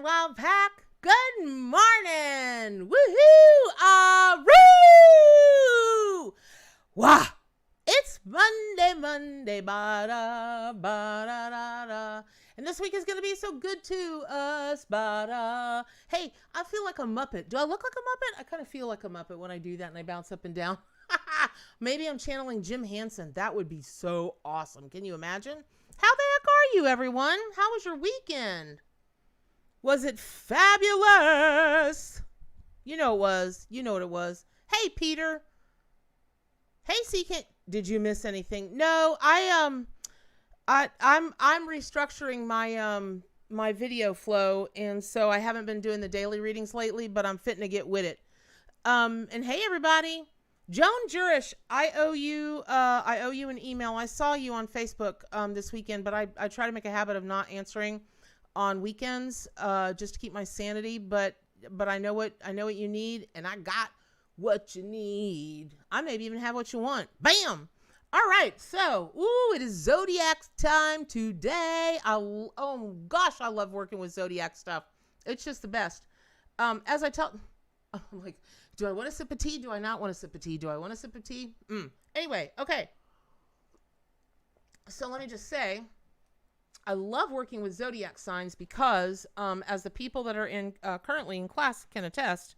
Wild Pack. Good morning. Woohoo! Aroo! Wow. It's Monday, ba-da, ba-da-da-da. And this week is going to be so good to us, ba-da. Hey, I feel like a Muppet. Do I look like a Muppet? I kind of feel like a Muppet when I do that and I bounce up and down. Maybe I'm channeling Jim Henson. That would be so awesome. Can you imagine? How the heck are you, everyone? How was your weekend? Was it fabulous? You know it was. You know what it was. Hey, Peter. Hey, CK. Did you miss anything? No, I'm restructuring my video flow, and so I haven't been doing the daily readings lately, but I'm fitting to get with it. And hey, everybody. Joan Jurish, I owe you an email. I saw you on Facebook this weekend, but I try to make a habit of not answering on weekends just to keep my sanity. But I know what you need, and I got what you need. I maybe even have what you want. Bam! All right, so it is Zodiac time today. Oh gosh, I love working with Zodiac stuff. It's just the best. As I tell, I'm like, do I want a sip of tea? Do I not want a sip of tea? Do I want a sip of tea? Anyway, okay. So let me just say, I love working with Zodiac signs because, as the people that are currently in class can attest,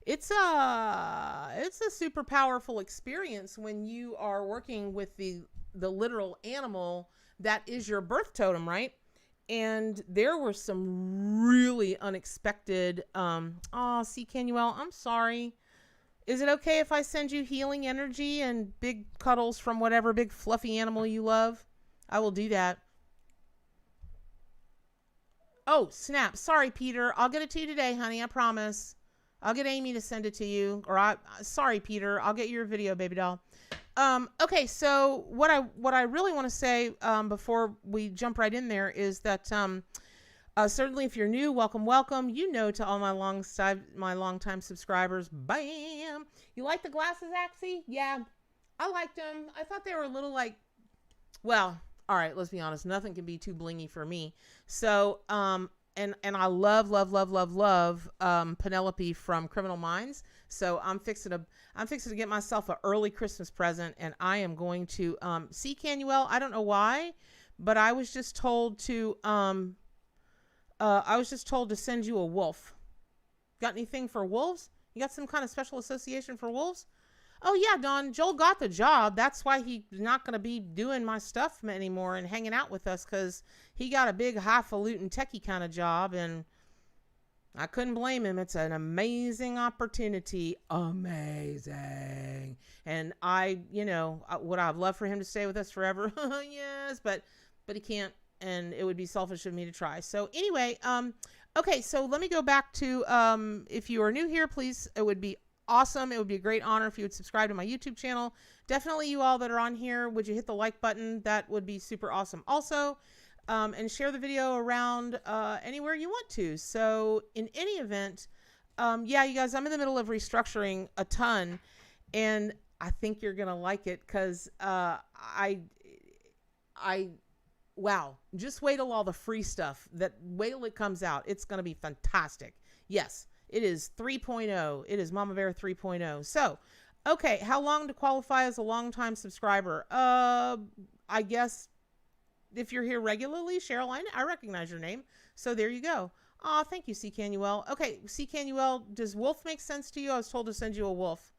it's a super powerful experience when you are working with the literal animal that is your birth totem, right? And there were some really unexpected, C. Canuel, I'm sorry. Is it okay if I send you healing energy and big cuddles from whatever big fluffy animal you love? I will do that. Oh, snap. Sorry, Peter. I'll get it to you today, honey. I promise. I'll get Amy to send it to you. Sorry, Peter. I'll get your video, baby doll. Okay, so what I really want to say before we jump right in there is that certainly if you're new, welcome. You know, to all my longtime subscribers, bam. You like the glasses, Axie? Yeah, I liked them. I thought they were a little like, well, all right, let's be honest. Nothing can be too blingy for me. So, and I love Penelope from Criminal Minds. So I'm fixing to get myself an early Christmas present, and I am going to see Canuel. I don't know why, but I was just told to send you a wolf. Got anything for wolves? You got some kind of special association for wolves? Oh yeah, Don. Joel got the job. That's why he's not going to be doing my stuff anymore and hanging out with us, because he got a big highfalutin techie kind of job, and I couldn't blame him. It's an amazing opportunity. Amazing. And would I love for him to stay with us forever? Yes, but he can't, and it would be selfish of me to try. So anyway, okay, so let me go back to, if you are new here, please, it would be awesome. It would be a great honor if you would subscribe to my YouTube channel. Definitely you all that are on here, would you hit the like button? That would be super awesome. Also, and share the video around anywhere you want to. So in any event, yeah, you guys, I'm in the middle of restructuring a ton, and I think you're going to like it because wow, just wait till all the free stuff, wait till it comes out. It's going to be fantastic. Yes, it is 3.0. It is Mama Bear 3.0. So, okay, how long to qualify as a longtime subscriber? I guess if you're here regularly, Cheryl, I recognize your name. So there you go. Aw, thank you, C. Canuel. Okay, C. Canuel, does wolf make sense to you? I was told to send you a wolf.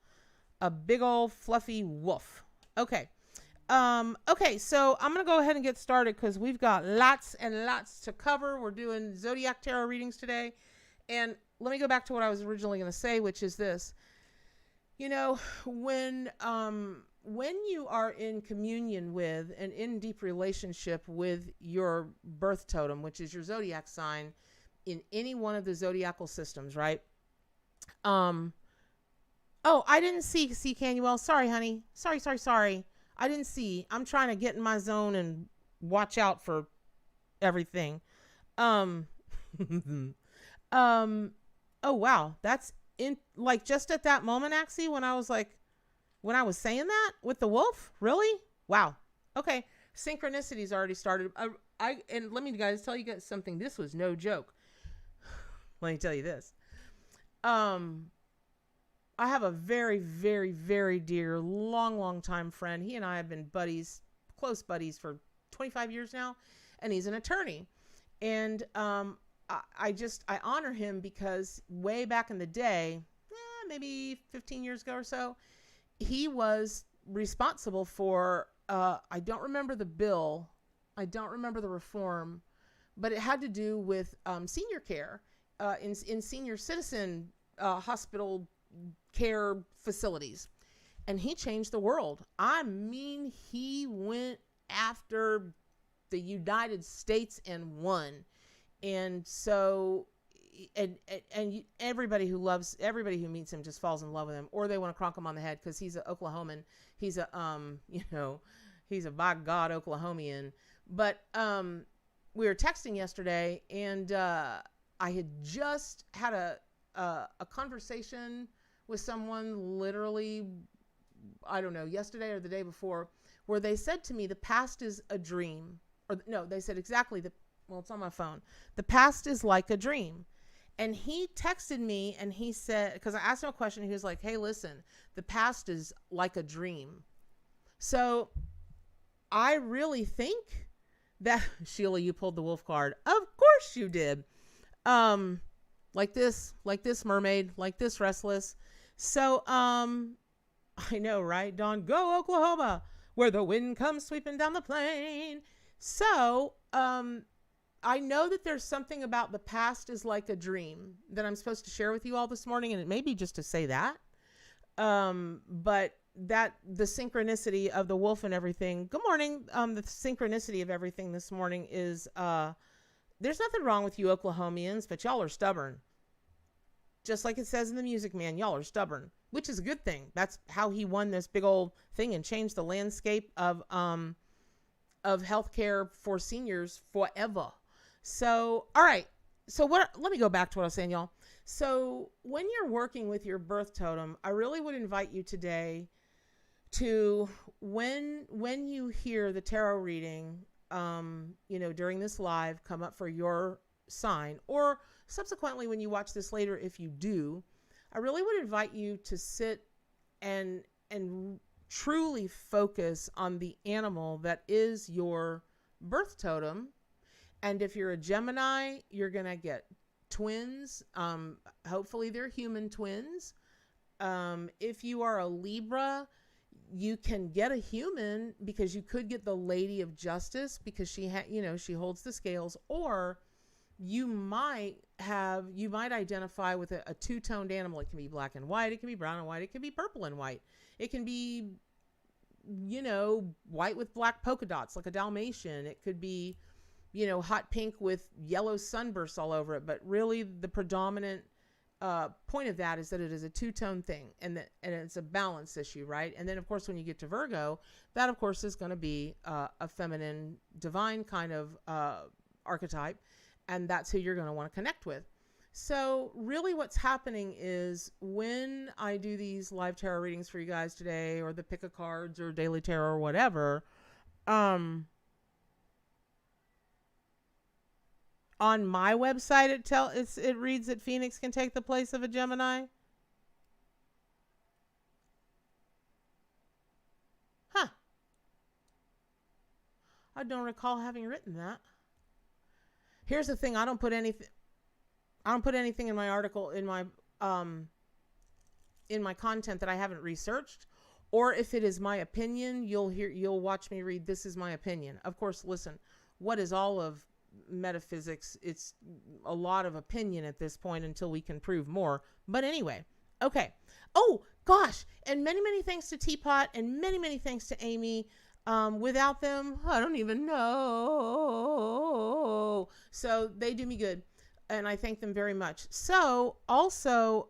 A big old fluffy wolf. Okay. Okay, so I'm going to go ahead and get started because we've got lots and lots to cover. We're doing Zodiac Tarot readings today. And let me go back to what I was originally going to say, which is this. You know, when you are in communion with and in deep relationship with your birth totem, which is your zodiac sign in any one of the zodiacal systems, right? Oh, I didn't see Canuel. Sorry, honey. Sorry. I didn't see. I'm trying to get in my zone and watch out for everything. Oh wow, that's in like just at that moment, Axie, when I was saying that with the wolf, really? Wow. Okay, synchronicity's already started. And let me guys tell you guys something. This was no joke. Let me tell you this. I have a very, very, very dear, long time friend. He and I have been buddies, close buddies for 25 years now, and he's an attorney. And I honor him because way back in the day, maybe 15 years ago or so, he was responsible for, I don't remember the bill, I don't remember the reform, but it had to do with senior care in senior citizen hospital care facilities. And he changed the world. I mean, he went after the United States and won. And so, and everybody who meets him just falls in love with him, or they want to cronk him on the head because he's an Oklahoman. He's he's a by God Oklahomian. But we were texting yesterday, and I had just had a conversation with someone literally, I don't know, yesterday or the day before, where they said to me, the past is a dream. Or no, they said exactly, it's on my phone. The past is like a dream. And he texted me and he said, because I asked him a question, he was like, hey, listen, the past is like a dream. So I really think that, Sheila, you pulled the wolf card. Of course you did. Like this mermaid, like this restless. So, I know, right? Dawn, go Oklahoma, where the wind comes sweeping down the plain. So, I know that there's something about the past is like a dream that I'm supposed to share with you all this morning, and it may be just to say that. But that the synchronicity of the wolf and everything. Good morning. The synchronicity of everything this morning is, there's nothing wrong with you Oklahomians, but y'all are stubborn. Just like it says in the Music Man, y'all are stubborn, which is a good thing. That's how he won this big old thing and changed the landscape of healthcare for seniors forever. So, all right. So let me go back to what I was saying, y'all. So when you're working with your birth totem, I really would invite you today to, when you hear the tarot reading, during this live, come up for your sign, or subsequently when you watch this later, if you do, I really would invite you to sit and truly focus on the animal that is your birth totem. And if you're a Gemini, you're going to get twins. Hopefully they're human twins. If you are a Libra, you can get a human, because you could get the Lady of Justice, because she she holds the scales, or you might identify with a two-toned animal. It can be black and white, it can be brown and white, it can be purple and white, it can be white with black polka dots like a Dalmatian, it could be hot pink with yellow sunbursts all over it. But really the predominant point of that is that it is a two-tone thing, and it's a balance issue, right? And then of course when you get to Virgo, that of course is going to be a feminine divine kind of archetype, and that's who you're going to want to connect with. So really what's happening is, when I do these live tarot readings for you guys today, or the pick a cards or daily tarot or whatever, on my website, it reads that Phoenix can take the place of a Gemini. Huh. I don't recall having written that. Here's the thing, I don't put anything in my article, in my content, that I haven't researched, or if it is my opinion, you'll watch me read, this is my opinion. Of course, listen, what is all of metaphysics? It's a lot of opinion at this point until we can prove more. But anyway, okay. Oh gosh, and many thanks to Teapot, and many thanks to Amy. Without them, I don't even know. So they do me good, and I thank them very much. So also,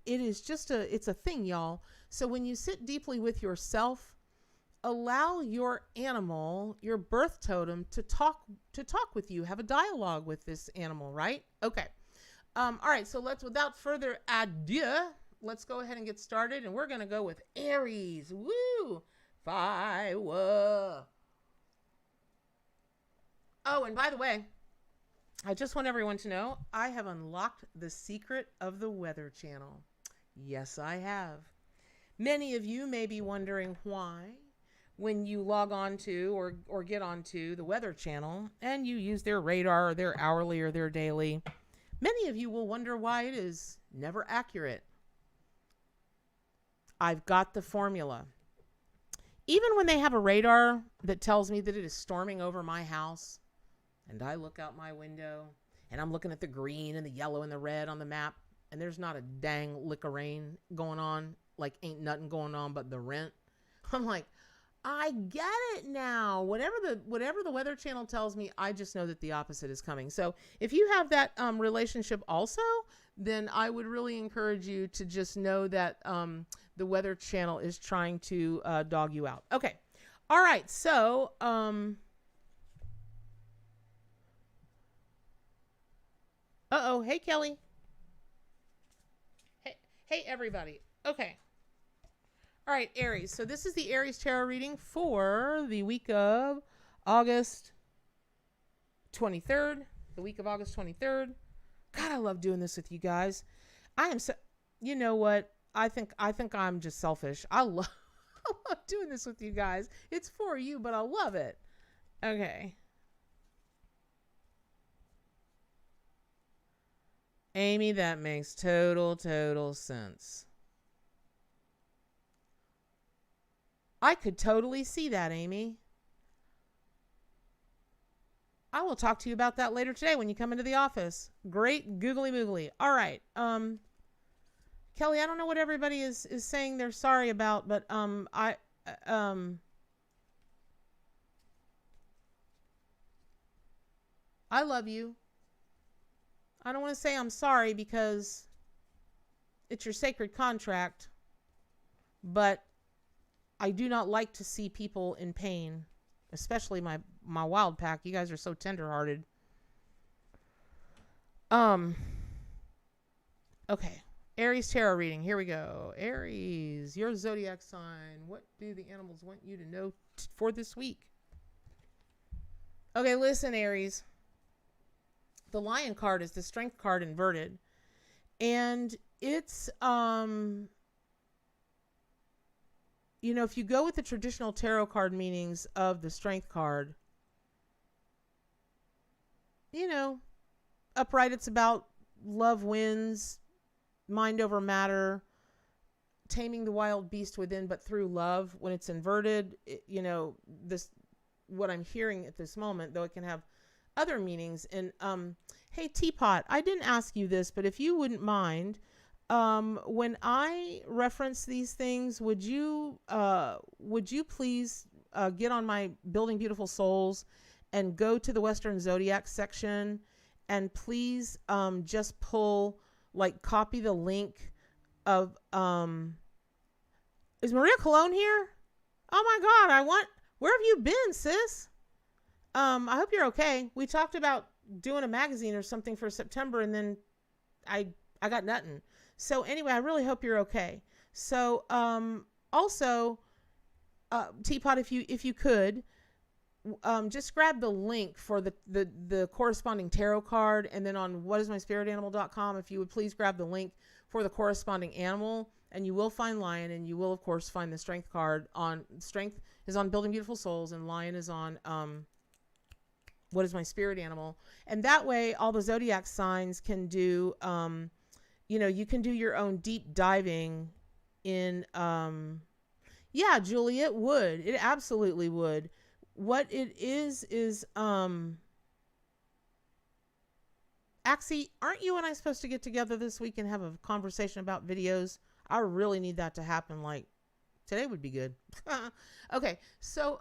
it's a thing, y'all. So when you sit deeply with yourself, allow your animal, your birth totem, to talk with you, have a dialogue with this animal, right? Okay. All right. So without further ado, let's go ahead and get started. And we're going to go with Aries. Woo! Fire. Oh, and by the way, I just want everyone to know I have unlocked the secret of the Weather Channel. Yes, I have. Many of you may be wondering why, when you log on to or get onto the Weather Channel and you use their radar or their hourly or their daily, many of you will wonder why it is never accurate. I've got the formula. Even when they have a radar that tells me that it is storming over my house, and I look out my window and I'm looking at the green and the yellow and the red on the map, and there's not a dang lick of rain going on, like ain't nothing going on but the rent. I'm like, I get it now. Whatever the Weather Channel tells me, I just know that the opposite is coming. So if you have that relationship also, then I would really encourage you to just know that the Weather Channel is trying to dog you out. Okay. All right. So, hey, Kelly. Hey, everybody. Okay. All right, Aries. So this is the Aries tarot reading for the week of August 23rd. The week of August 23rd. God, I love doing this with you guys. I am so, you know what? I think I'm just selfish. I love doing this with you guys. It's for you, but I love it. Okay. Amy, that makes total sense. I could totally see that, Amy. I will talk to you about that later today when you come into the office. Great googly moogly. All right. Kelly, I don't know what everybody is saying they're sorry about, but I love you. I don't want to say I'm sorry because it's your sacred contract, but I do not like to see people in pain, especially my wild pack. You guys are so tenderhearted. Okay. Aries tarot reading. Here we go. Aries, your zodiac sign. What do the animals want you to know for this week? Okay, listen, Aries. The Lion card is the Strength card inverted. And it's, if you go with the traditional tarot card meanings of the Strength card, upright, it's about love wins, mind over matter, taming the wild beast within, but through love. When it's inverted, this, what I'm hearing at this moment, though it can have other meanings. And hey, Teapot, I didn't ask you this, but if you wouldn't mind, when I reference these things, would you please get on my Building Beautiful Souls and go to the Western Zodiac section, and please just pull, copy the link of is Maria Colon here? Oh my God, where have you been, sis? I hope you're okay. We talked about doing a magazine or something for September, and then I got nothing. So anyway, I really hope you're okay. So also, Teapot, if you could, just grab the link for the corresponding tarot card, and then on whatismyspiritanimal.com, if you would please grab the link for the corresponding animal, and you will find Lion, and you will of course find the Strength card. Strength is on Building Beautiful Souls, and Lion is on What is My Spirit Animal. And that way all the zodiac signs can do you can do your own deep diving in yeah, Julie, it would. It absolutely would. What it is Axie, aren't you and I supposed to get together this week and have a conversation about videos? I really need that to happen. Today would be good. Okay, so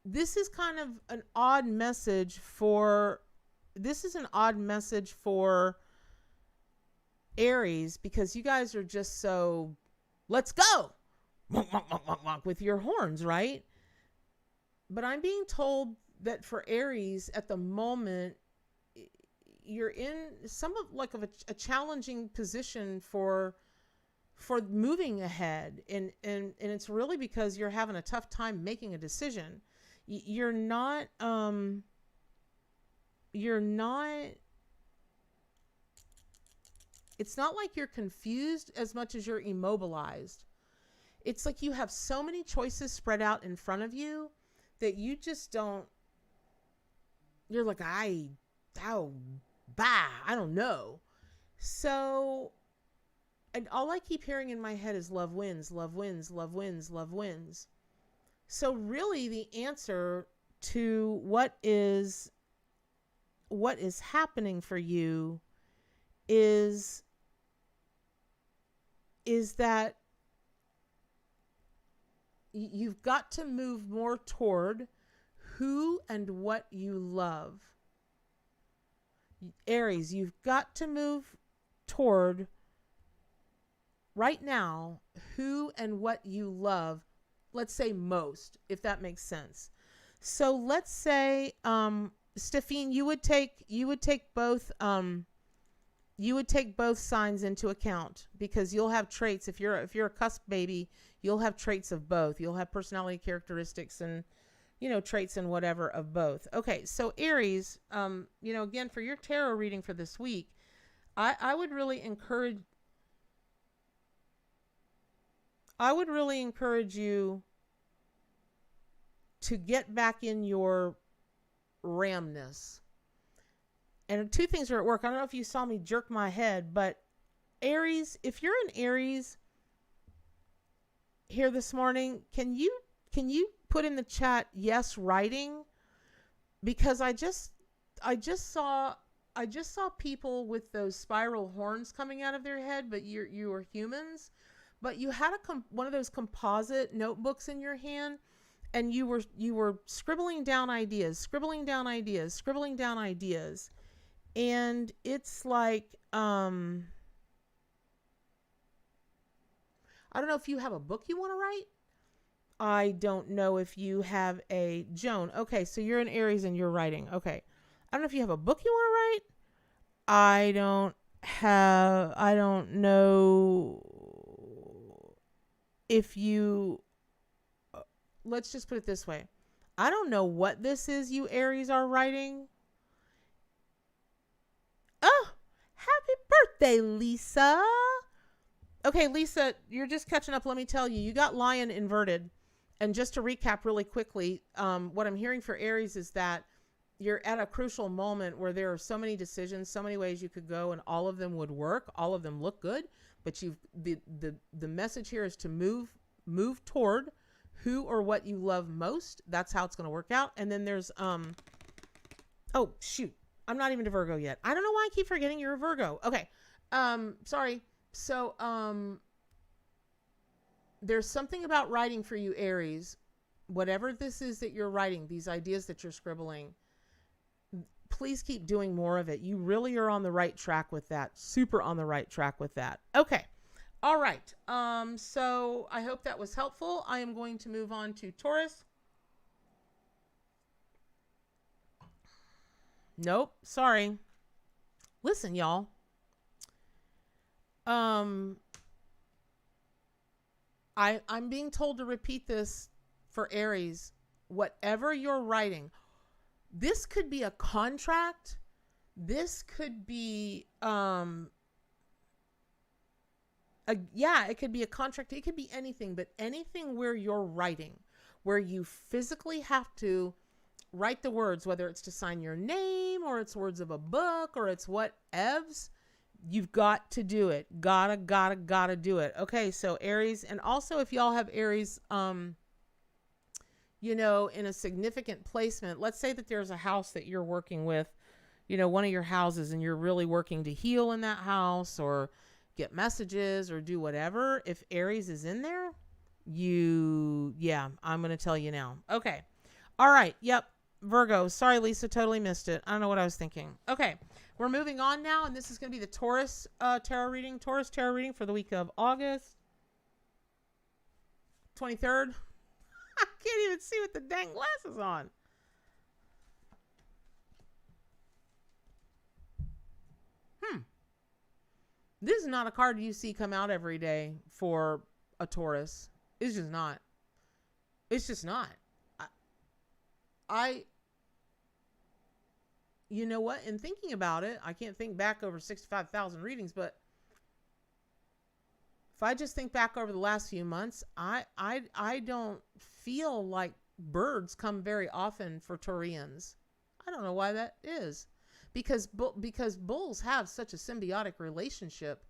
this is kind of an odd message for Aries, because you guys are just so, let's go with your horns, right? But I'm being told that for Aries at the moment, you're in some of a challenging position for for moving ahead. And it's really because you're having a tough time making a decision. You're not, it's not like you're confused as much as you're immobilized. It's like you have so many choices spread out in front of you that you just don't, you're like, I don't know. So, and all I keep hearing in my head is love wins, love wins, love wins, love wins. So really the answer to what is happening for you is that you've got to move more toward who and what you love. Aries, you've got to move toward right now who and what you love. Let's say most, if that makes sense. So let's say, Stephine, you would take both signs into account, because you'll have traits. If you're a cusp baby, you'll have traits of both. You'll have personality characteristics and, traits and whatever of both. Okay. So Aries, again, for your tarot reading for this week, I would really encourage you to get back in your ramness. And two things are at work. I don't know if you saw me jerk my head, but Aries, if you're an Aries here this morning, can you put in the chat, yes, writing? Because I just saw people with those spiral horns coming out of their head, but you are humans. But you had one of those composite notebooks in your hand, and you were scribbling down ideas. And it's like, I don't know if you have a book you want to write. I don't know if you have Joan. Okay, so you're an Aries and you're writing. Okay. I don't know if you have a book you want to write. I don't know if you, let's just put it this way. I don't know what this is you Aries are writing. Oh, happy birthday, Lisa. Okay, Lisa, you're just catching up. Let me tell you, you got lion inverted. And just to recap really quickly, what I'm hearing for Aries is that you're at a crucial moment where there are so many decisions, so many ways you could go, and all of them would work. All of them look good, but the message here is to move toward who or what you love most. That's how it's going to work out. And then there's oh shoot, I'm not even a Virgo yet. I don't know why I keep forgetting you're a Virgo. Okay, sorry. So there's something about writing for you, Aries. Whatever this is that you're writing, these ideas that you're scribbling, please keep doing more of it. You really are on the right track with that. Super on the right track with that. Okay. All right. So I hope that was helpful. I am going to move on to Taurus. Nope. Sorry. Listen, y'all. I'm being told to repeat this for Aries. Whatever you're writing, this could be a contract. This could be, it could be a contract. It could be anything, but anything where you're writing, where you physically have to write the words, whether it's to sign your name or it's words of a book or it's whatevs, you've got to do it. Gotta do it. Okay. So Aries, and also if y'all have Aries, in a significant placement, let's say that there's a house that you're working with, one of your houses, and you're really working to heal in that house or get messages or do whatever. If Aries is in there, I'm going to tell you now. Okay. All right. Yep. Virgo. Sorry, Lisa, totally missed it. I don't know what I was thinking. Okay. We're moving on now, and this is going to be the Taurus tarot reading. Taurus tarot reading for the week of August 23rd. I can't even see with the dang glasses on. This is not a card you see come out every day for a Taurus. It's just not. It's just not. I you know what? In thinking about it, I can't think back over 65,000 readings, but if I just think back over the last few months, I don't feel like birds come very often for Taurians. I don't know why that is. Because bulls have such a symbiotic relationship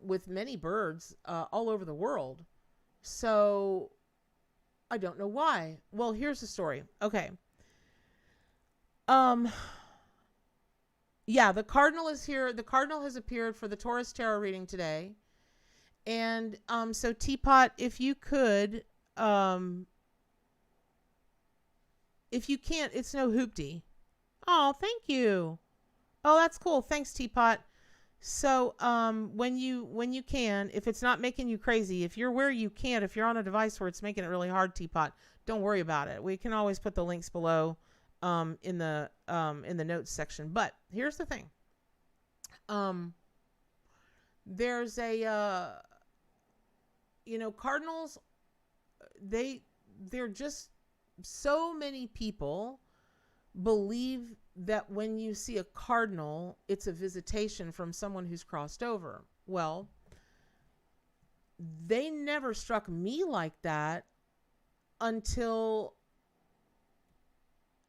with many birds all over the world. So I don't know why. Well, here's the story. Okay. Yeah, the cardinal is here. The cardinal has appeared for the Taurus tarot reading today. And so Teapot, if you could, if you can't, it's no hoopty. Oh, thank you. Oh, that's cool. Thanks, Teapot. So when you can, if it's not making you crazy, if you're where you can't, if you're on a device where it's making it really hard, Teapot, don't worry about it. We can always put the links below in the notes section. But here's the thing. There's a cardinals, they're just, so many people believe that when you see a cardinal, it's a visitation from someone who's crossed over. Well, they never struck me like that until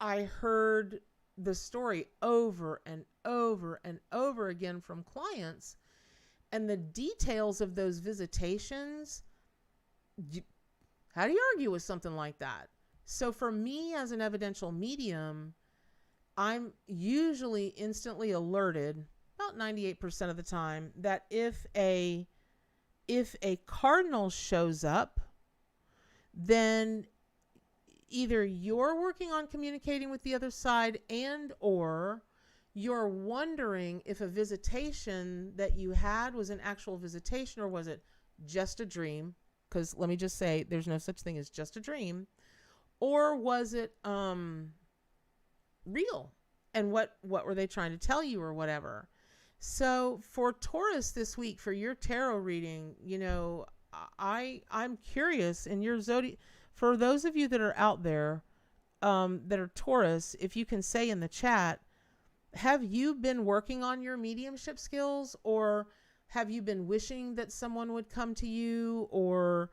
I heard the story over and over and over again from clients, and the details of those visitations. How do you argue with something like that? So for me as an evidential medium, I'm usually instantly alerted about 98% of the time that if a cardinal shows up, then either you're working on communicating with the other side, and or you're wondering if a visitation that you had was an actual visitation, or was it just a dream? Because let me just say, there's no such thing as just a dream. Or was it real? And what were they trying to tell you, or whatever? So for Taurus this week, for your tarot reading, I'm curious in your zodiac. For those of you that are out there that are Taurus, if you can say in the chat, have you been working on your mediumship skills, or have you been wishing that someone would come to you, or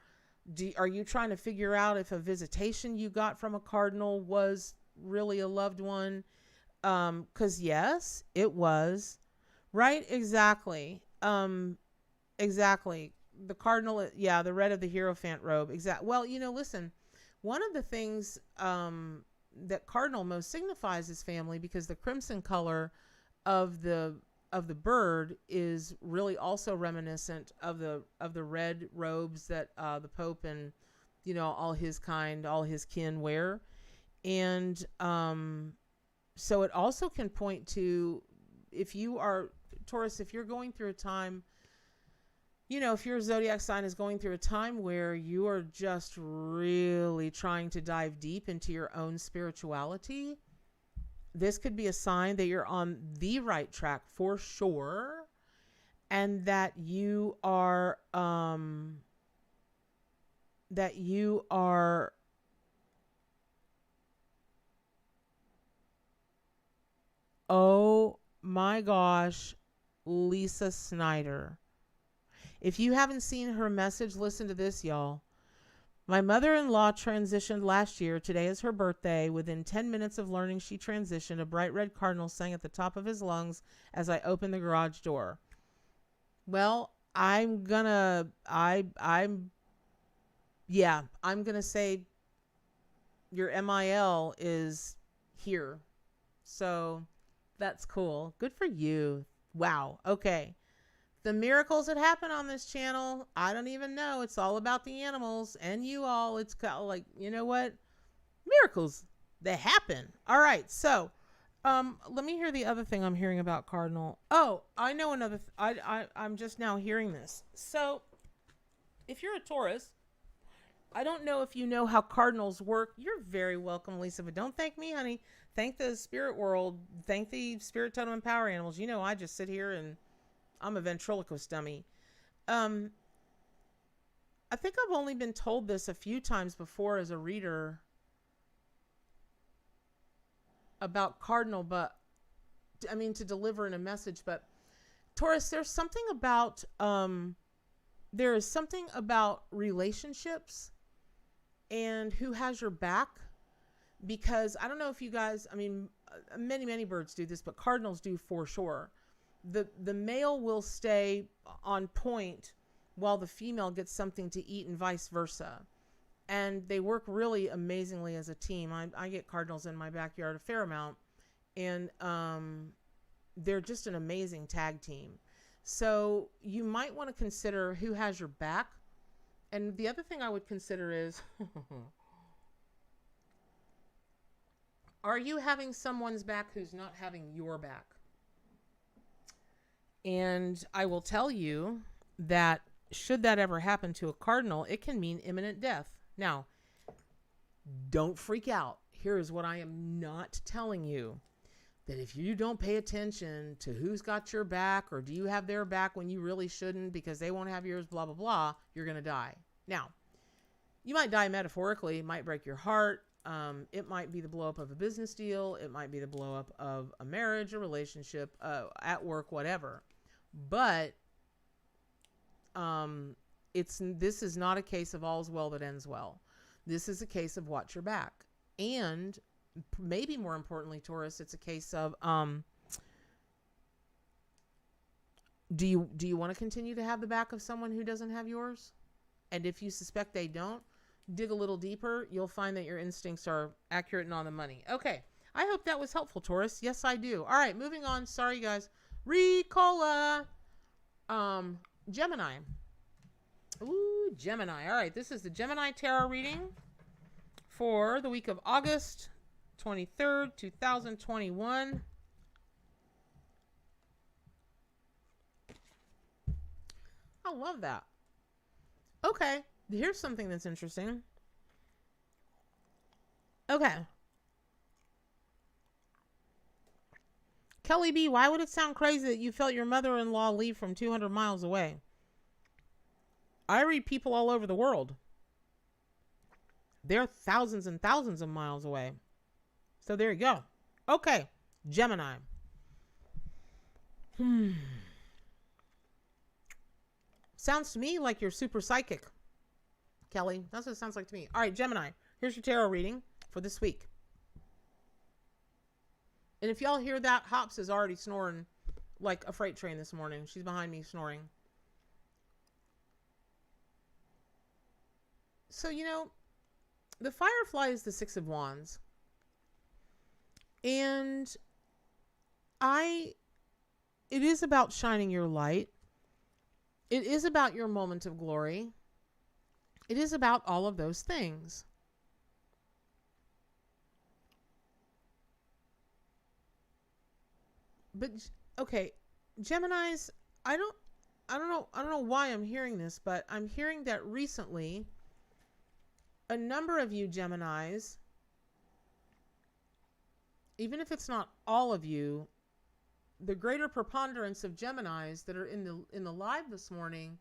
are you trying to figure out if a visitation you got from a cardinal was really a loved one? 'Cause yes, it was. Right? Exactly. Exactly. The cardinal, yeah, the red of the Hierophant robe. Exactly. Well, listen, one of the things that cardinal most signifies is family, because the crimson color of the bird is really also reminiscent of the red robes that the Pope and all his kin wear. And so it also can point to, if you are Taurus, if you're going through a time, if your zodiac sign is going through a time where you are just really trying to dive deep into your own spirituality, this could be a sign that you're on the right track for sure, and that you are oh my gosh, Lisa Snyder. If you haven't seen her message, listen to this, y'all. My mother-in-law transitioned last year. Today is her birthday. Within 10 minutes of learning she transitioned, a bright red cardinal sang at the top of his lungs as I opened the garage door. Well, I'm gonna say your MIL is here. So that's cool. Good for you. Wow. Okay. The miracles that happen on this channel, I don't even know. It's all about the animals and you all. It's kind of like, you know what? Miracles, they happen. All right. So, let me hear the other thing I'm hearing about cardinal. Oh, I know another. I'm just now hearing this. So, if you're a Taurus, I don't know if you know how cardinals work. You're very welcome, Lisa, but don't thank me, honey. Thank the spirit world. Thank the spirit totem and power animals. I just sit here and I'm a ventriloquist dummy. I think I've only been told this a few times before as a reader about cardinal, but I mean to deliver in a message. But Taurus, there is something about relationships and who has your back, because I don't know if you guys, I mean, many birds do this, but cardinals do for sure. The male will stay on point while the female gets something to eat, and vice versa. And they work really amazingly as a team. I get cardinals in my backyard a fair amount, and they're just an amazing tag team. So you might want to consider who has your back. And the other thing I would consider is, are you having someone's back who's not having your back? And I will tell you that should that ever happen to a cardinal, it can mean imminent death. Now, don't freak out. Here is what I am not telling you. That if you don't pay attention to who's got your back, or do you have their back when you really shouldn't because they won't have yours, blah, blah, blah, you're going to die. Now, you might die metaphorically. It might break your heart. It might be the blow up of a business deal. It might be the blow up of a marriage, a relationship, at work, whatever. But this is not a case of all's well that ends well. This is a case of watch your back. And maybe more importantly, Taurus, it's a case of do you want to continue to have the back of someone who doesn't have yours? And if you suspect they don't, dig a little deeper. You'll find that your instincts are accurate and on the money. Okay, I hope that was helpful, Taurus. Yes, I do. All right, moving on. Sorry, guys. Ricola. Gemini. Ooh, Gemini. All right, this is the Gemini tarot reading for the week of August 23rd, 2021. I love that. Okay, here's something that's interesting. Okay. Kelly B, why would it sound crazy that you felt your mother-in-law leave from 200 miles away? I read people all over the world. They're thousands and thousands of miles away. So there you go. Okay, Gemini. Sounds to me like you're super psychic, Kelly. That's what it sounds like to me. All right, Gemini. Here's your tarot reading for this week. And if y'all hear that, Hops is already snoring like a freight train this morning. She's behind me snoring. So, you know, the Firefly is the Six of Wands. And it is about shining your light. It is about your moment of glory. It is about all of those things. But okay, Geminis, I don't know why I'm hearing this, but I'm hearing that recently a number of you Geminis, even if it's not all of you, the greater preponderance of Geminis that are in the live this morning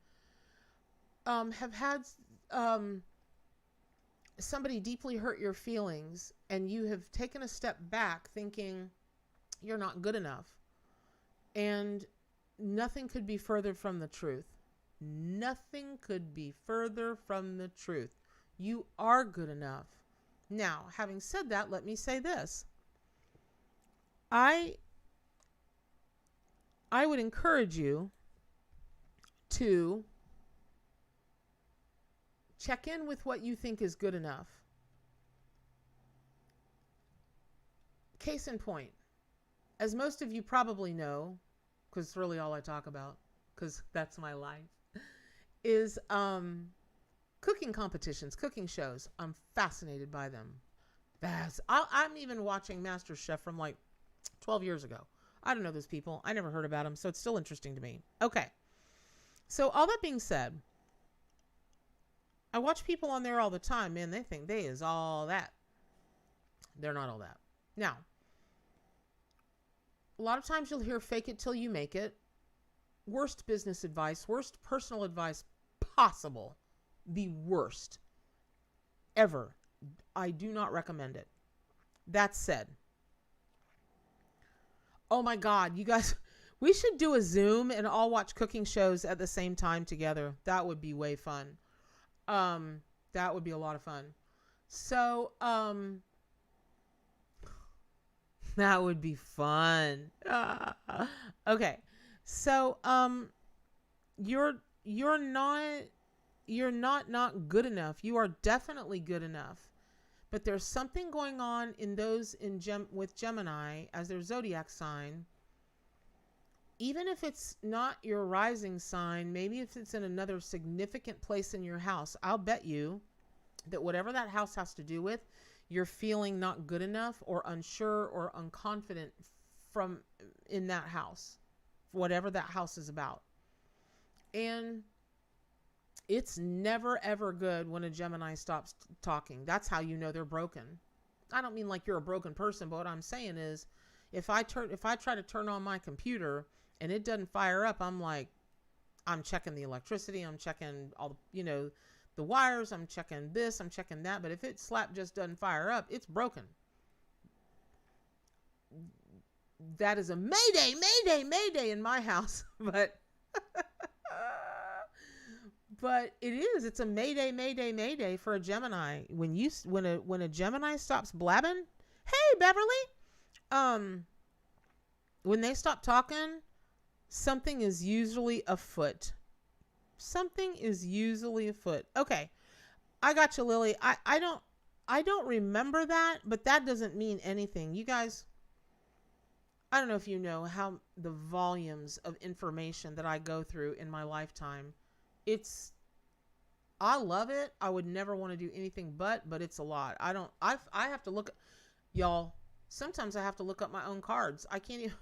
have had somebody deeply hurt your feelings, and you have taken a step back thinking you're not good enough. And nothing could be further from the truth. Nothing could be further from the truth. You are good enough. Now, having said that, let me say this. I would encourage you to check in with what you think is good enough. Case in point, as most of you probably know, because it's really all I talk about, because that's my life, is cooking competitions, cooking shows. I'm fascinated by them. I'm even watching MasterChef from like 12 years ago. I don't know those people. I never heard about them, so it's still interesting to me. Okay. So all that being said, I watch people on there all the time. Man, they think they is all that. They're not all that. Now, a lot of times you'll hear fake it till you make it. worst business advice, worst personal advice possible. The worst ever. I do not recommend it. That said, oh my God, you guys, we should do a Zoom and all watch cooking shows at the same time together. That would be way fun. That would be a lot of fun. So, that would be fun. Okay. So, you're not good enough. You are definitely good enough. But there's something going on in those with Gemini as their zodiac sign. Even if it's not your rising sign, maybe if it's in another significant place in your house, I'll bet you that whatever that house has to do with, you're feeling not good enough or unsure or unconfident in that house, whatever that house is about. And it's never, ever good when a Gemini stops talking. That's how you know they're broken. I don't mean like you're a broken person, but what I'm saying is if I try to turn on my computer and it doesn't fire up, I'm like, I'm checking the electricity. I'm checking all the, the wires. I'm checking this. I'm checking that. But if it just doesn't fire up, it's broken. That is a mayday, mayday, mayday in my house. But it is. It's a mayday, mayday, mayday for a Gemini. When a Gemini stops blabbing, hey Beverly, when they stop talking, something is usually afoot. Something is usually afoot. Okay, I got you, Lily. I don't remember that, but that doesn't mean anything. You guys, I don't know if you know how the volumes of information that I go through in my lifetime. I love it. I would never want to do anything but it's a lot. I have to look, y'all, sometimes I have to look up my own cards. I can't even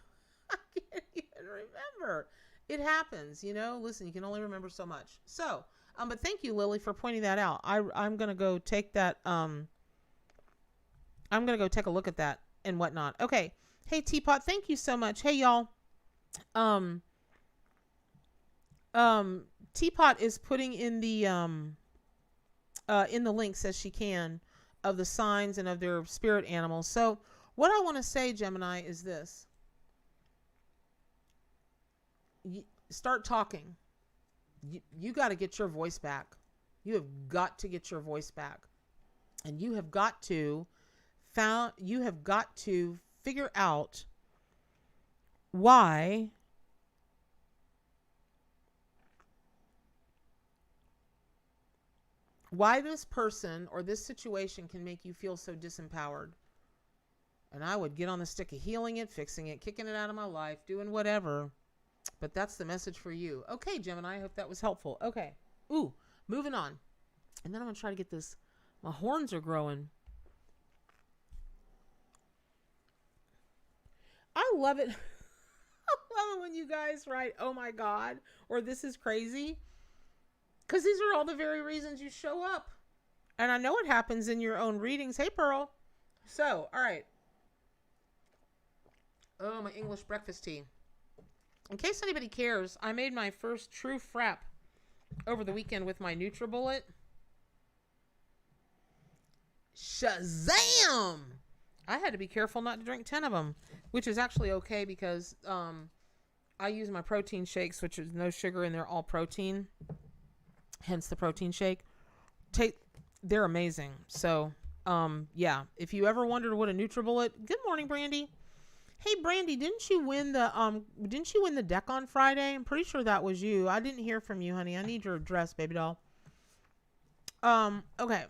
remember. It happens, listen, you can only remember so much. So, but thank you, Lily, for pointing that out. I'm going to go take that, I'm going to go take a look at that and whatnot. Okay. Hey, Teapot, thank you so much. Hey, y'all. Teapot is putting in the links as she can of the signs and of their spirit animals. So what I want to say, Gemini, is this. Start talking. You got to get your voice back. You have got to get your voice back. And you have got to figure out why this person or this situation can make you feel so disempowered. And I would get on the stick of healing it, fixing it, kicking it out of my life, doing whatever. But that's the message for you. Okay, Gemini, I hope that was helpful. Okay. Ooh, moving on. And then I'm going to try to get this. My horns are growing. I love it. I love it when you guys write, oh my God, or this is crazy. Because these are all the very reasons you show up. And I know it happens in your own readings. Hey, Pearl. So, all right. Oh, my English breakfast tea. In case anybody cares, I made my first true frap over the weekend with my NutriBullet. Shazam! I had to be careful not to drink 10 of them, which is actually okay because I use my protein shakes, which is no sugar and they're all protein. Hence the protein shake. They're amazing. So, yeah. If you ever wondered what a NutriBullet, good morning, Brandy. Hey, Brandy, didn't you win the deck on Friday? I'm pretty sure that was you. I didn't hear from you, honey. I need your address, baby doll. Okay.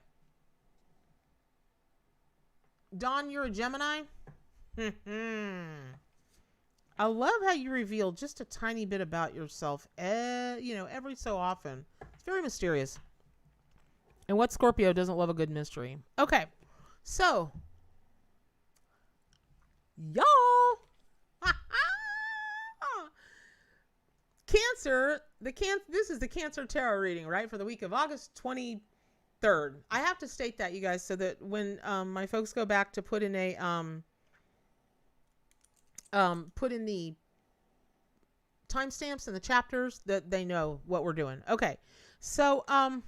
Dawn, you're a Gemini? I love how you reveal just a tiny bit about yourself, every so often. It's very mysterious. And what Scorpio doesn't love a good mystery? Okay. So, y'all. Cancer, this is the Cancer Tarot reading, right? For the week of August 23rd. I have to state that, you guys, so that when my folks go back to put in the timestamps and the chapters, that they know what we're doing. Okay. So, I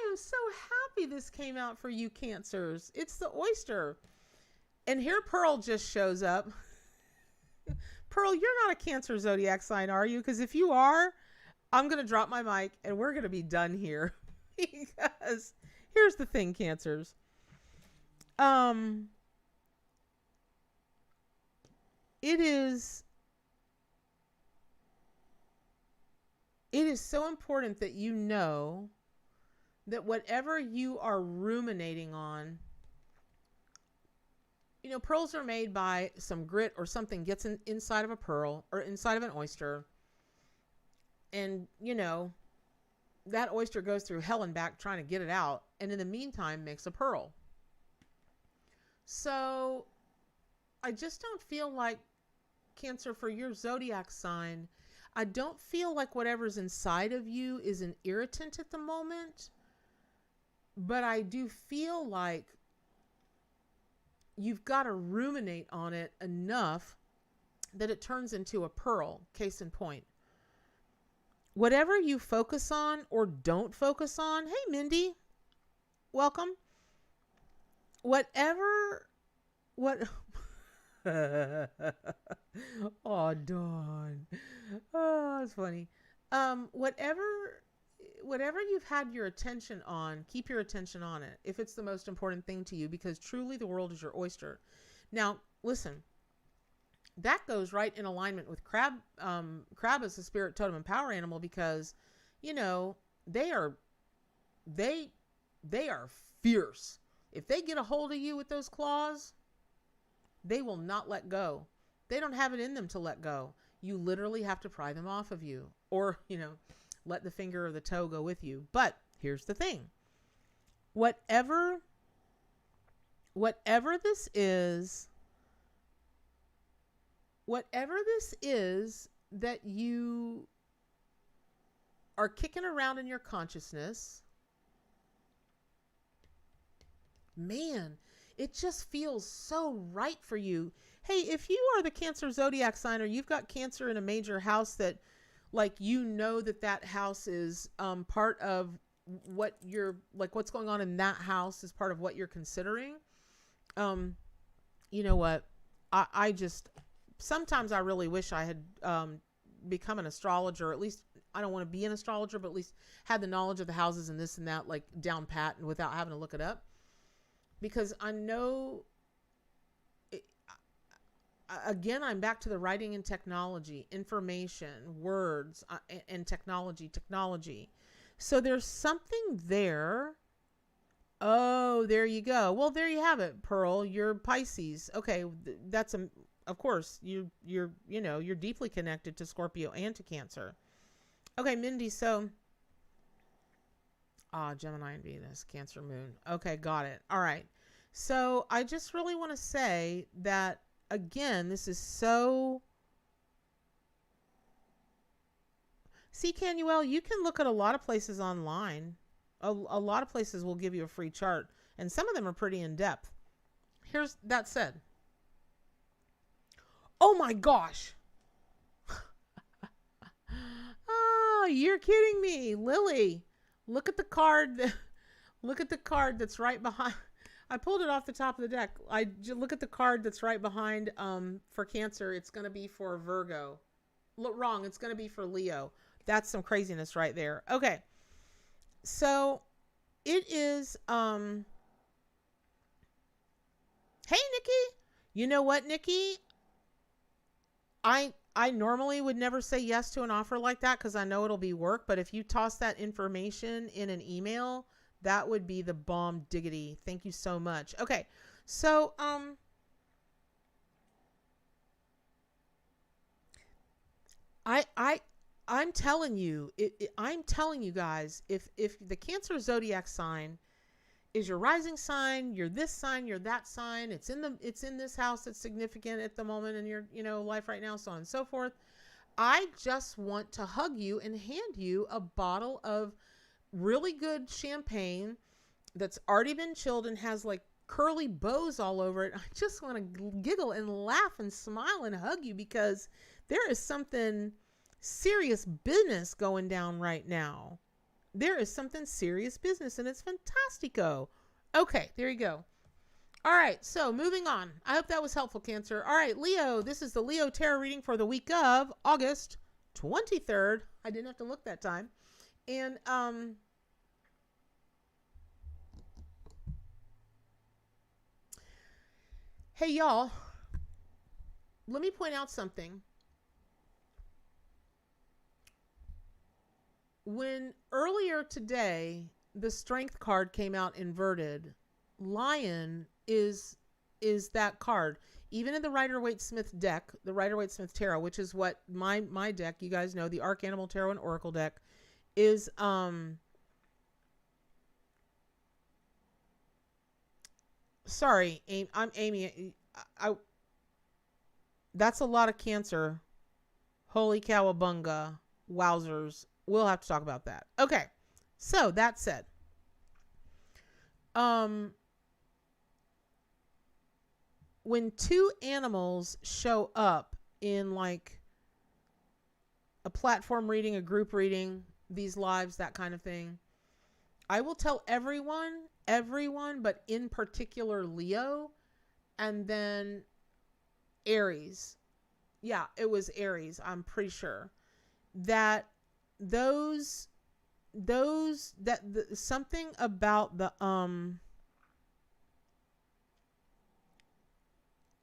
am so happy this came out for you Cancers. It's the oyster. And here Pearl just shows up. Pearl, you're not a Cancer zodiac sign, are you? Because if you are, I'm going to drop my mic and we're going to be done here. Because here's the thing, Cancers. It is so important that you know that whatever you are ruminating on, you know, pearls are made by some grit or something gets inside of a pearl or inside of an oyster. And, you know, that oyster goes through hell and back trying to get it out. And in the meantime, makes a pearl. So I just don't feel like, Cancer, for your zodiac sign, I don't feel like whatever's inside of you is an irritant at the moment. But I do feel like you've got to ruminate on it enough that it turns into a pearl. Case in point. Whatever you focus on or don't focus on. Hey, Mindy. Welcome. What? Oh, Dawn. Oh, it's funny. Whatever you've had your attention on, keep your attention on it. If it's the most important thing to you, because truly the world is your oyster. Now, listen, that goes right in alignment with crab. Crab is a spirit totem and power animal because, you know, they are fierce. If they get a hold of you with those claws, they will not let go. They don't have it in them to let go. You literally have to pry them off of you, or, you know, let the finger or the toe go with you. But here's the thing. Whatever this is that you are kicking around in your consciousness, man, it just feels so right for you. Hey, if you are the Cancer zodiac sign, or you've got Cancer in a major house that, like, you know that house is part of what you're, like, what's going on in that house is part of what you're considering. You know what? I just, sometimes I really wish I had become an astrologer. At least, I don't want to be an astrologer, but at least had the knowledge of the houses and this and that, like, down pat and without having to look it up. Because I know, again, I'm back to the writing and technology, information, words, and technology. So there's something there. Oh, there you go. Well, there you have it, Pearl. You're Pisces. Okay, that's of course you're deeply connected to Scorpio and to Cancer. Okay, Mindy. So, Gemini and Venus, Cancer moon. Okay, got it. All right. So I just really want to say that, again, this is so... See, Canuel, you can look at a lot of places online. A lot of places will give you a free chart, and some of them are pretty in-depth. Here's that said. Oh my gosh. Oh, you're kidding me. Lily, look at the card. Look at the card that's right behind... I pulled it off the top of the deck. Look at the card that's right behind for Cancer. It's going to be for Virgo. Look, wrong. It's going to be for Leo. That's some craziness right there. Okay. So it is, hey, Nikki. You know what, Nikki? I normally would never say yes to an offer like that because I know it'll be work. But if you toss that information in an email, that would be the bomb diggity. Thank you so much. Okay. So, I'm telling you, I'm telling you guys, if the Cancer zodiac sign is your rising sign, you're this sign, you're that sign, it's in this house that's significant at the moment in your, life right now, so on and so forth. I just want to hug you and hand you a bottle of really good champagne that's already been chilled and has like curly bows all over it. I just want to giggle and laugh and smile and hug you, because there is something serious business going down right now. There is something serious business, and it's fantastico. Okay, there you go. All right, so moving on. I hope that was helpful, Cancer. All right, Leo, this is the Leo Tarot reading for the week of August 23rd. I didn't have to look that time. And hey, y'all, let me point out something. When earlier today, the Strength card came out inverted, Lion is that card. Even in the Rider Waite Smith deck, the Rider Waite Smith Tarot, which is what my deck, you guys know, the Arcanimal Tarot and Oracle deck, is sorry, I'm Amy. That's a lot of Cancer. Holy cowabunga. Wowzers. We'll have to talk about that. Okay. So that said, when two animals show up in like a platform reading, a group reading, these lives, that kind of thing, I will tell everyone, but in particular Leo, and then Aries. Yeah, it was Aries, I'm pretty sure. That something about the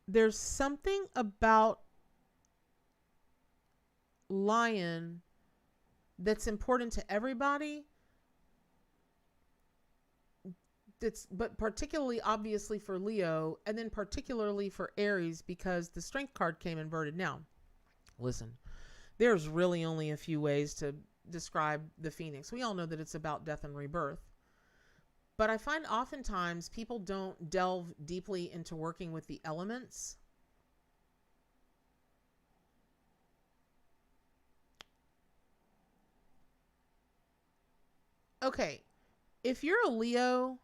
there's something about Lion that's important to everybody. But particularly obviously for Leo, and then particularly for Aries, because the Strength card came inverted. Now, listen, there's really only a few ways to describe the Phoenix. We all know that it's about death and rebirth. But I find oftentimes people don't delve deeply into working with the elements. Okay, if you're a Leo,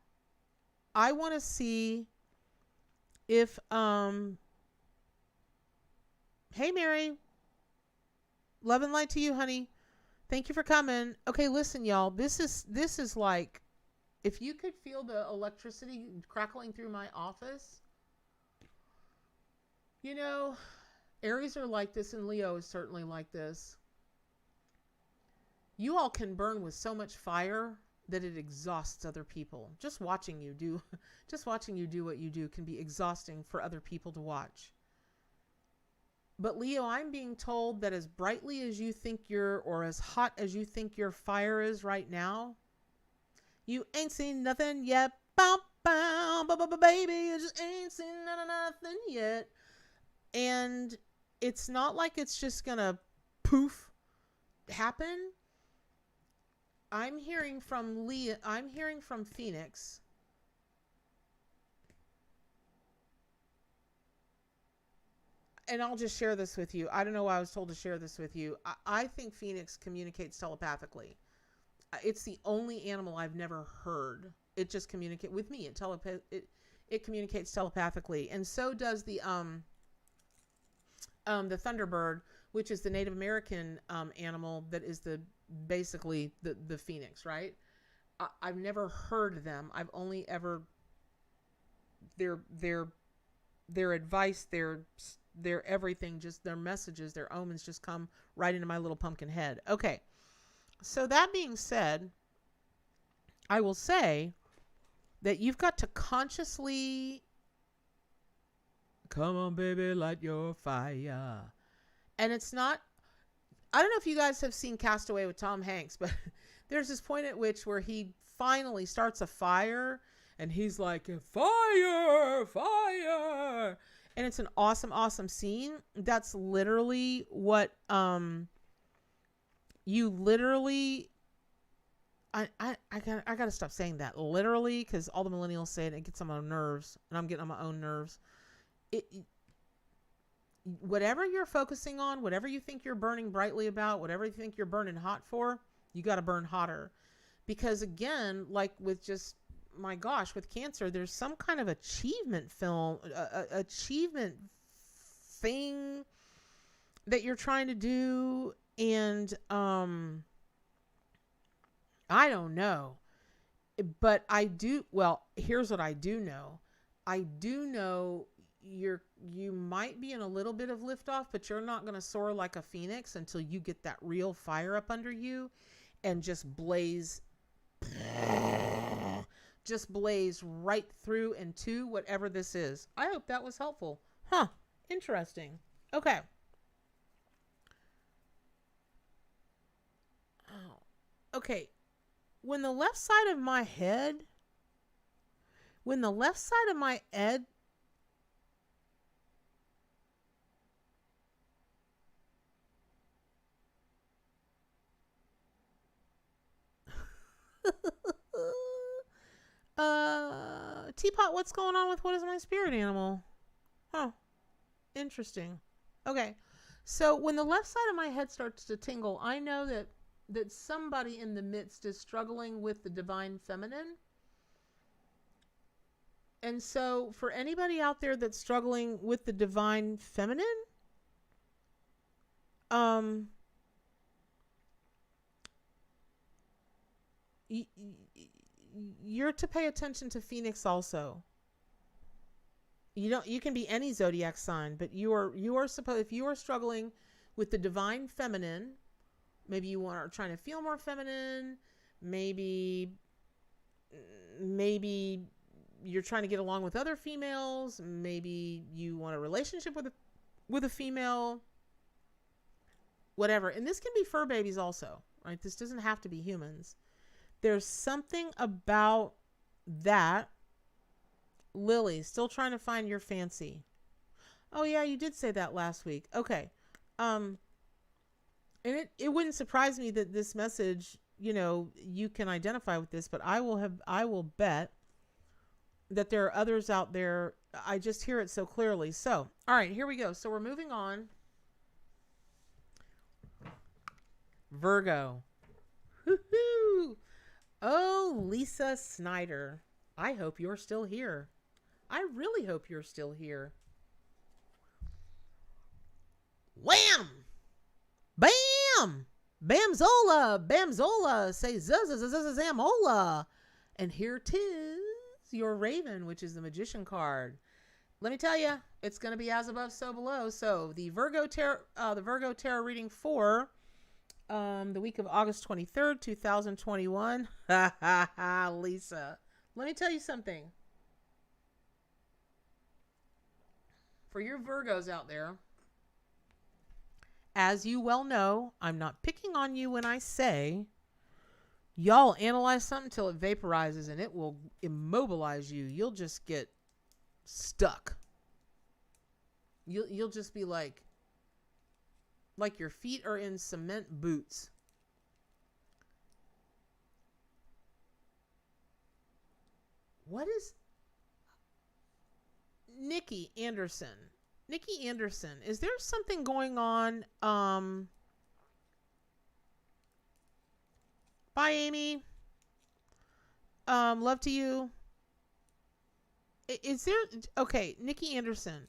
I want to see if hey Mary, love and light to you, honey. Thank you for coming. Okay, listen, y'all. This is like, if you could feel the electricity crackling through my office, you know, Aries are like this, and Leo is certainly like this. You all can burn with so much fire that it exhausts other people. Just watching you do what you do can be exhausting for other people to watch. But Leo, I'm being told that as brightly as you think or as hot as you think your fire is right now, you ain't seen nothing yet. Bow, bow, baby, you just ain't seen nothing yet. And it's not like it's just gonna poof happen. I'm hearing from Phoenix. And I'll just share this with you. I don't know why I was told to share this with you. I think Phoenix communicates telepathically. It's the only animal I've never heard. It just communicates with me. It communicates telepathically, and so does the Thunderbird, which is the Native American animal that is basically the Phoenix, right? I've never heard them. I've only ever their advice, their everything, just their messages, their omens just come right into my little pumpkin head. Okay. So that being said, I will say that you've got to consciously, come on, baby, light your fire. And it's not, I don't know if you guys have seen Castaway with Tom Hanks, but there's this point at which where he finally starts a fire and he's like, fire, fire. And it's an awesome, awesome scene. That's literally what, you literally, I gotta stop saying that literally, because all the millennials say it and it gets on my nerves, and I'm getting on my own nerves. Whatever you're focusing on, whatever you think you're burning brightly about, whatever you think you're burning hot for, you got to burn hotter. Because again, like with just my gosh, with Cancer, there's some kind of achievement film, achievement thing that you're trying to do. And I don't know, but here's what I do know. I do know you might be in a little bit of liftoff, but you're not going to soar like a phoenix until you get that real fire up under you and just blaze right through into whatever this is. I hope that was helpful. Interesting. Okay. Okay. When the left side of my head Teapot, what's going on with what is my spirit animal? Interesting. Okay. So when the left side of my head starts to tingle, I know that somebody in the midst is struggling with the divine feminine. And so for anybody out there that's struggling with the divine feminine, you're to pay attention to Phoenix also. You can be any zodiac sign, but you are supposed, if you are struggling with the divine feminine, maybe you are trying to feel more feminine, maybe you're trying to get along with other females, maybe you want a relationship with a female, whatever. And this can be fur babies also, right? This doesn't have to be humans. There's something about that. Lily, still trying to find your fancy. Oh yeah, you did say that last week. Okay. And it wouldn't surprise me that this message, you can identify with this, but I will bet that there are others out there. I just hear it so clearly. So, all right, here we go. So we're moving on. Virgo. Woohoo! Oh, Lisa Snyder. I hope you're still here. I really hope you're still here. Wham! Bam! Bamzola! Bamzola! Say zazazazazamola! And here 'tis your Raven, which is the Magician card. Let me tell you, it's going to be as above, so below. So the Virgo Tarot reading for the week of August 23rd, 2021. Ha ha ha, Lisa. Let me tell you something. For your Virgos out there, as you well know, I'm not picking on you when I say y'all analyze something till it vaporizes and it will immobilize you. You'll just get stuck. You'll just be like your feet are in cement boots. What is Nikki Anderson? Nikki Anderson, is there something going on? Bye, Amy. Love to you. Is there, okay, Nikki Anderson,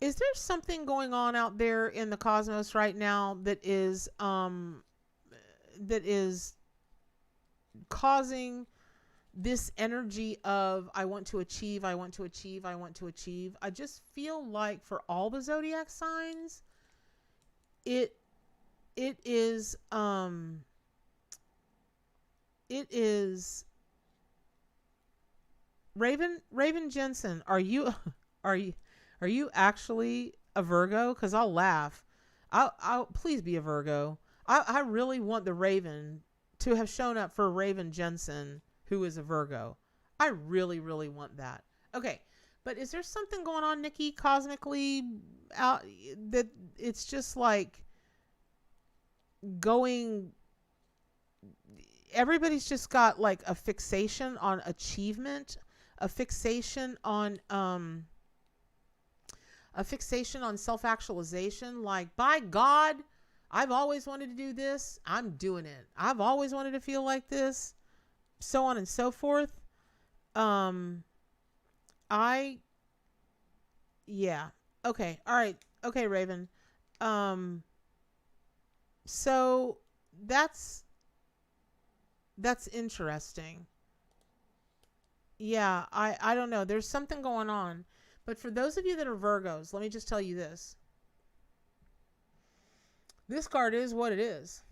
is there something going on out there in the cosmos right now that is causing this energy of I want to achieve, I want to achieve, I want to achieve? I just feel like for all the zodiac signs, it is Raven Jensen. Are you actually a Virgo? Because I'll laugh. I'll please be a Virgo. I really want the Raven to have shown up for Raven Jensen, who is a Virgo. I really, really want that. Okay. But is there something going on, Nikki, cosmically out that it's just like going, everybody's just got like a fixation on achievement, a fixation on self-actualization. Like, by God, I've always wanted to do this. I'm doing it. I've always wanted to feel like this, so on and so forth. Um, I, yeah. Okay. All right. Okay, Raven. Um, so that's interesting. Yeah, I don't know. There's something going on. But for those of you that are Virgos, let me just tell you this. This card is what it is.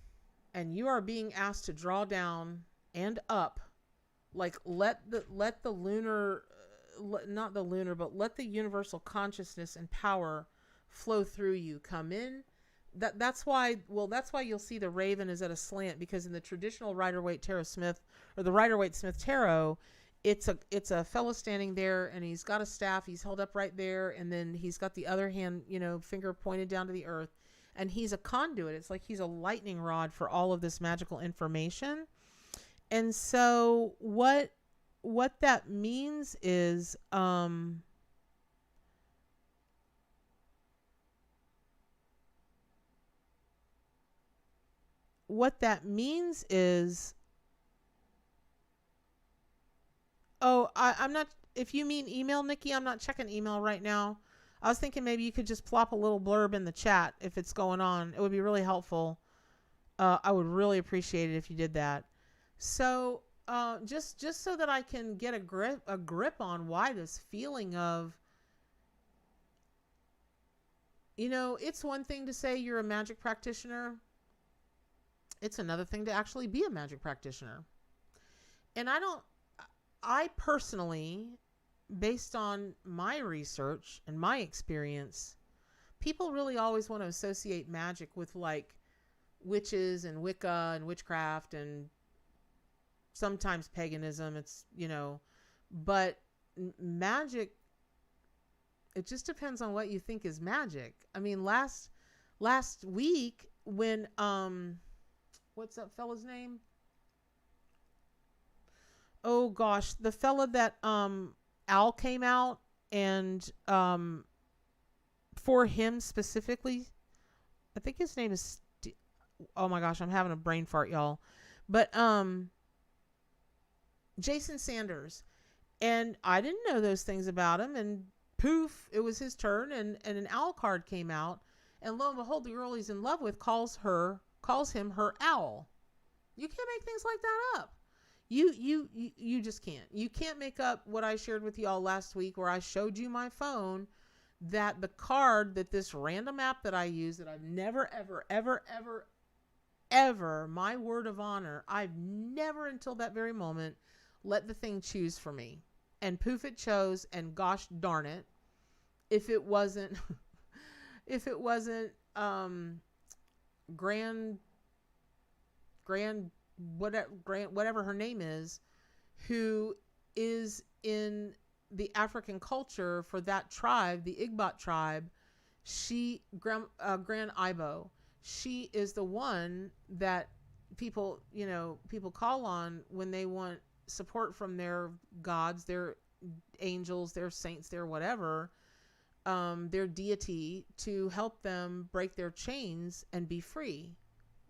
And you are being asked to draw down and up. Like let the lunar not the lunar, but let the universal consciousness and power flow through you. Come in. That's why you'll see the raven is at a slant, because in the traditional Rider Waite Smith, or the Rider Waite Smith tarot, it's a fellow standing there, and he's got a staff, he's held up right there, and then he's got the other hand, finger pointed down to the earth, and he's a conduit. It's like he's a lightning rod for all of this magical information. And so what that means is I'm not, if you mean email, Nikki, I'm not checking email right now. I was thinking maybe you could just plop a little blurb in the chat if it's going on. It would be really helpful. I would really appreciate it if you did that. So just so that I can get a grip on why this feeling of, it's one thing to say you're a magic practitioner. It's another thing to actually be a magic practitioner. And I personally, based on my research and my experience, people really always want to associate magic with like witches and Wicca and witchcraft and sometimes paganism. It's, but magic, it just depends on what you think is magic. I mean, last week when, what's that fella's name? Oh gosh, the fella that Al came out, and for him specifically, I think his name is oh my gosh, I'm having a brain fart, y'all. But Jason Sanders, and I didn't know those things about him, and poof, it was his turn, and an owl card came out, and lo and behold, the girl he's in love with calls him her owl. You can't make things like that up. You just can't. You can't make up what I shared with y'all last week, where I showed you my phone, that the card that this random app that I use, that I've never, ever, ever, ever, ever, my word of honor, I've never until that very moment let the thing choose for me. And poof, it chose, and gosh darn it, if it wasn't whatever her name is, who is in the African culture for that tribe, the Igbo tribe, Grand Ibo, she is the one that people call on when they want support from their gods, their angels, their saints, their whatever, their deity, to help them break their chains and be free.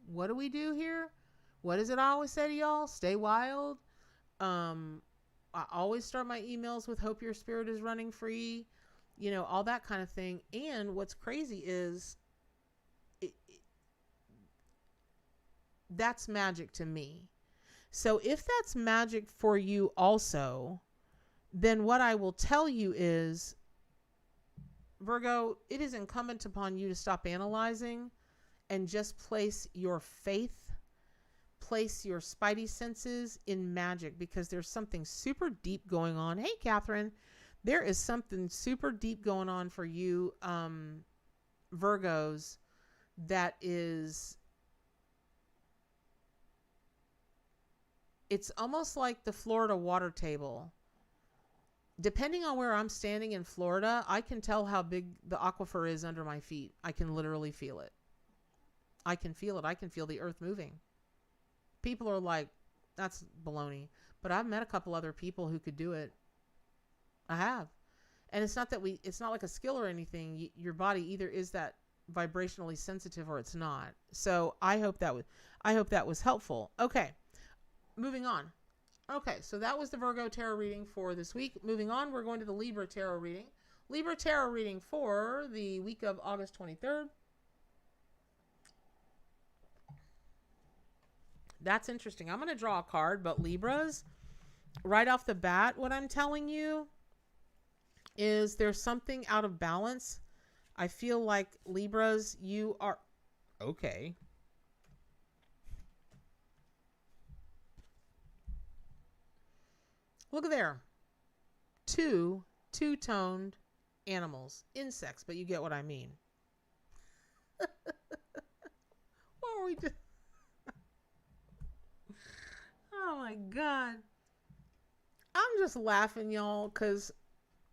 What do we do here? What is it I always say to y'all? Stay wild. I always start my emails with hope your spirit is running free, all that kind of thing. And what's crazy is that's magic to me. So if that's magic for you also, then what I will tell you is, Virgo, it is incumbent upon you to stop analyzing and just place your faith, place your spidey senses in magic, because there's something super deep going on. Hey, Catherine, there is something super deep going on for you, Virgos, that is, it's almost like the Florida water table. Depending on where I'm standing in Florida, I can tell how big the aquifer is under my feet. I can literally feel it. I can feel it. I can feel the earth moving. People are like, that's baloney. But I've met a couple other people who could do it. I have. And it's not like a skill or anything. Your body either is that vibrationally sensitive or it's not. So I hope that was helpful. Okay. Moving on. Okay, so that was the Virgo tarot reading for this week. Moving on, we're going to the Libra tarot reading. Libra tarot reading for the week of August 23rd. That's interesting. I'm going to draw a card, but Libras, right off the bat, what I'm telling you is there's something out of balance. I feel like Libras, you are... Okay. Look at there. Two-toned animals. Insects, but you get what I mean. What were we doing? Oh my God. I'm just laughing, y'all, because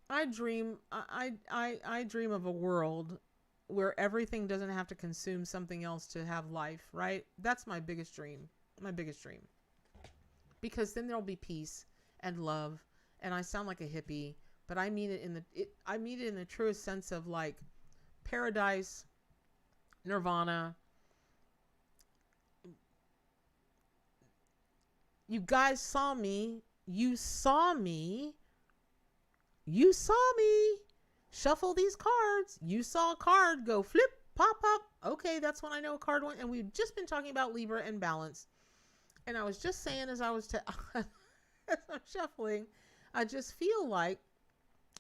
I dream of a world where everything doesn't have to consume something else to have life, right? That's my biggest dream. My biggest dream. Because then there'll be peace and love, and I sound like a hippie, but I mean it in the truest sense of like paradise, nirvana. You guys saw me. You saw me. You saw me shuffle these cards. You saw a card go flip, pop up. Okay, that's when I know a card went. And we've just been talking about Libra and balance. And I was just saying as I was as I'm shuffling, I just feel like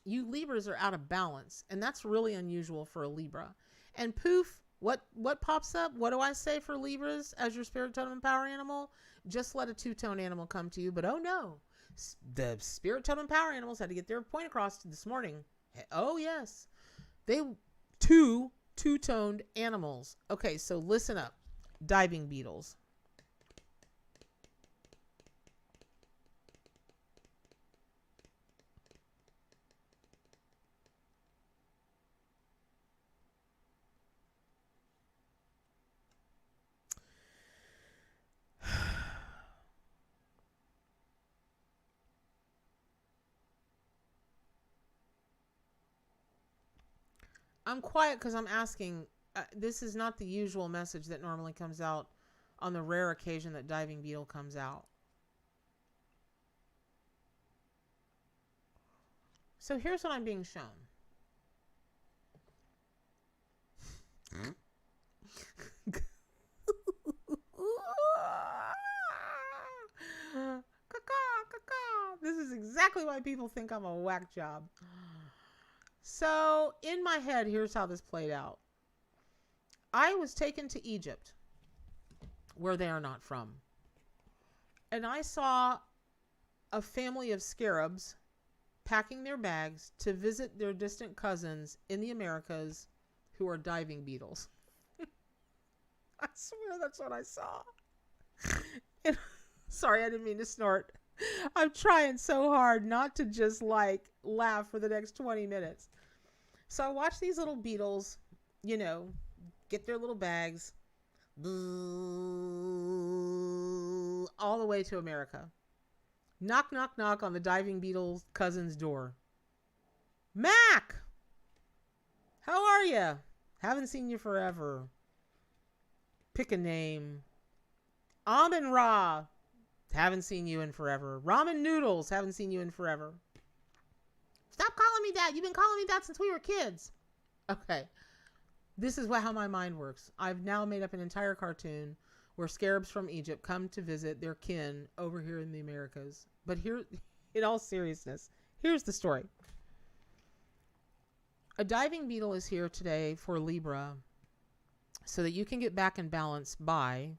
you Libras are out of balance. And that's really unusual for a Libra. And poof, what pops up? What do I say for Libras as your spirit totem and power animal? Just let a two-tone animal come to you. But oh no, the spirit totem power animals had to get their point across this morning. Oh yes, they two-toned animals. Okay, so listen up. Diving beetles. I'm quiet because I'm asking. This is not the usual message that normally comes out on the rare occasion that diving beetle comes out. So here's what I'm being shown. This is exactly why people think I'm a whack job. So in my head, here's how this played out. I was taken to Egypt, where they are not from. And I saw a family of scarabs packing their bags to visit their distant cousins in the Americas who are diving beetles. I swear that's what I saw. And, sorry, I didn't mean to snort. I'm trying so hard not to just like laugh for the next 20 minutes. So I watched these little beetles, you know, get their little bags all the way to America. Knock, knock, knock on the diving beetle's cousin's door. Mac! How are you? Haven't seen you forever. Pick a name. Amin Ra. Haven't seen you in forever. Ramen noodles. Haven't seen you in forever. Stop calling me that. You've been calling me that since we were kids. Okay. This is how my mind works. I've now made up an entire cartoon where scarabs from Egypt come to visit their kin over here in the Americas. But here, in all seriousness, here's the story. A diving beetle is here today for Libra so that you can get back in balance by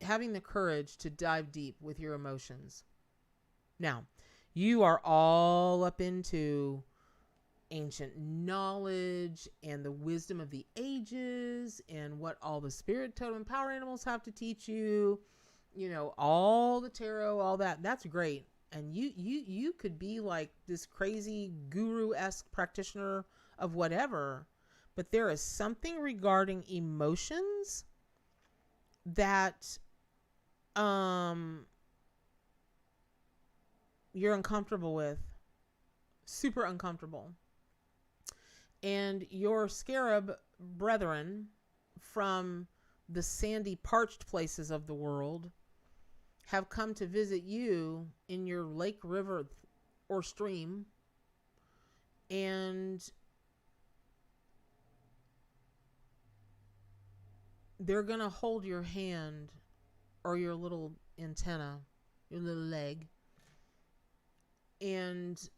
having the courage to dive deep with your emotions. Now, you are all up into ancient knowledge and the wisdom of the ages and what all the spirit totem power animals have to teach you, you know, all the tarot, all that. That's great. And you could be like this crazy guru-esque practitioner of whatever, but there is something regarding emotions that you're uncomfortable with, super uncomfortable. And your scarab brethren from the sandy, parched places of the world have come to visit you in your lake, river, or stream, and they're going to hold your hand or your little antenna, your little leg, and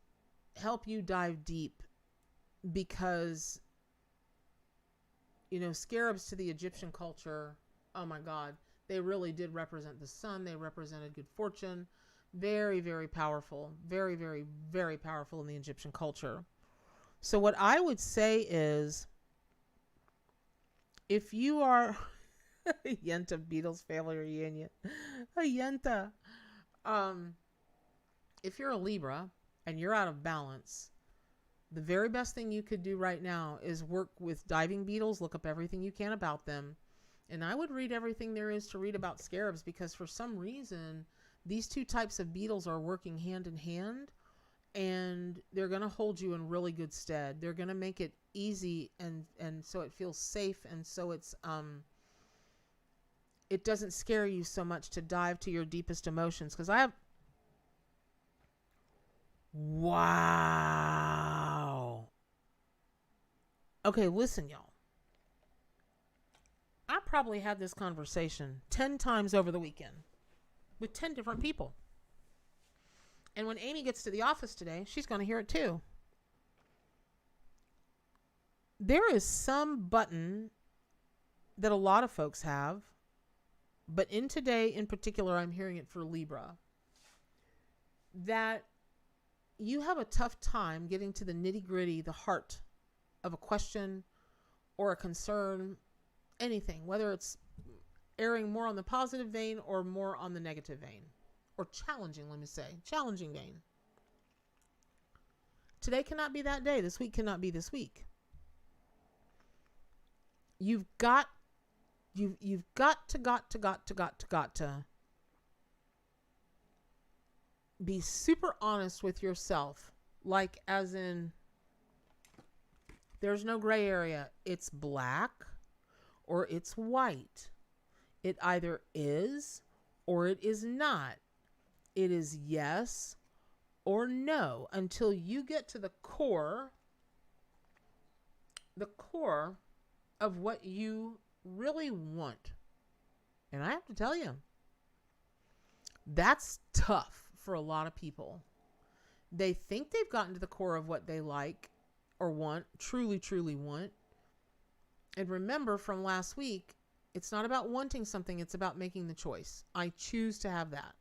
help you dive deep, because, you know, scarabs to the Egyptian culture, oh my God, they really did represent the sun. They represented good fortune. Very, very powerful. Very, very, very powerful in the Egyptian culture. So what I would say is, if you are Yenta, Beatles family reunion, a Yenta. If you're a Libra and you're out of balance, the very best thing you could do right now is work with diving beetles. Look up everything you can about them. And I would read everything there is to read about scarabs, because for some reason, these two types of beetles are working hand in hand, and they're going to hold you in really good stead. They're going to make it easy, and so it feels safe, and so it doesn't scare you so much to dive to your deepest emotions. Because I have... Wow. Okay, listen, y'all. I probably had this conversation 10 times over the weekend with 10 different people. And when Amy gets to the office today, she's going to hear it too. There is some button that a lot of folks have, but in today in particular, I'm hearing it for Libra, that you have a tough time getting to the nitty-gritty, the heart of a question or a concern, anything, whether it's erring more on the positive vein or more on the negative vein, or challenging, let me say, challenging vein. Today cannot be that day. This week cannot be this week. You've got to be super honest with yourself. Like, as in, there's no gray area. It's black or it's white. It either is or it is not. It is yes or no, until you get to the core of what you really want. And I have to tell you, that's tough for a lot of people. They think they've gotten to the core of what they like or want, truly, truly want. And remember from last week, it's not about wanting something. It's about making the choice. I choose to have that.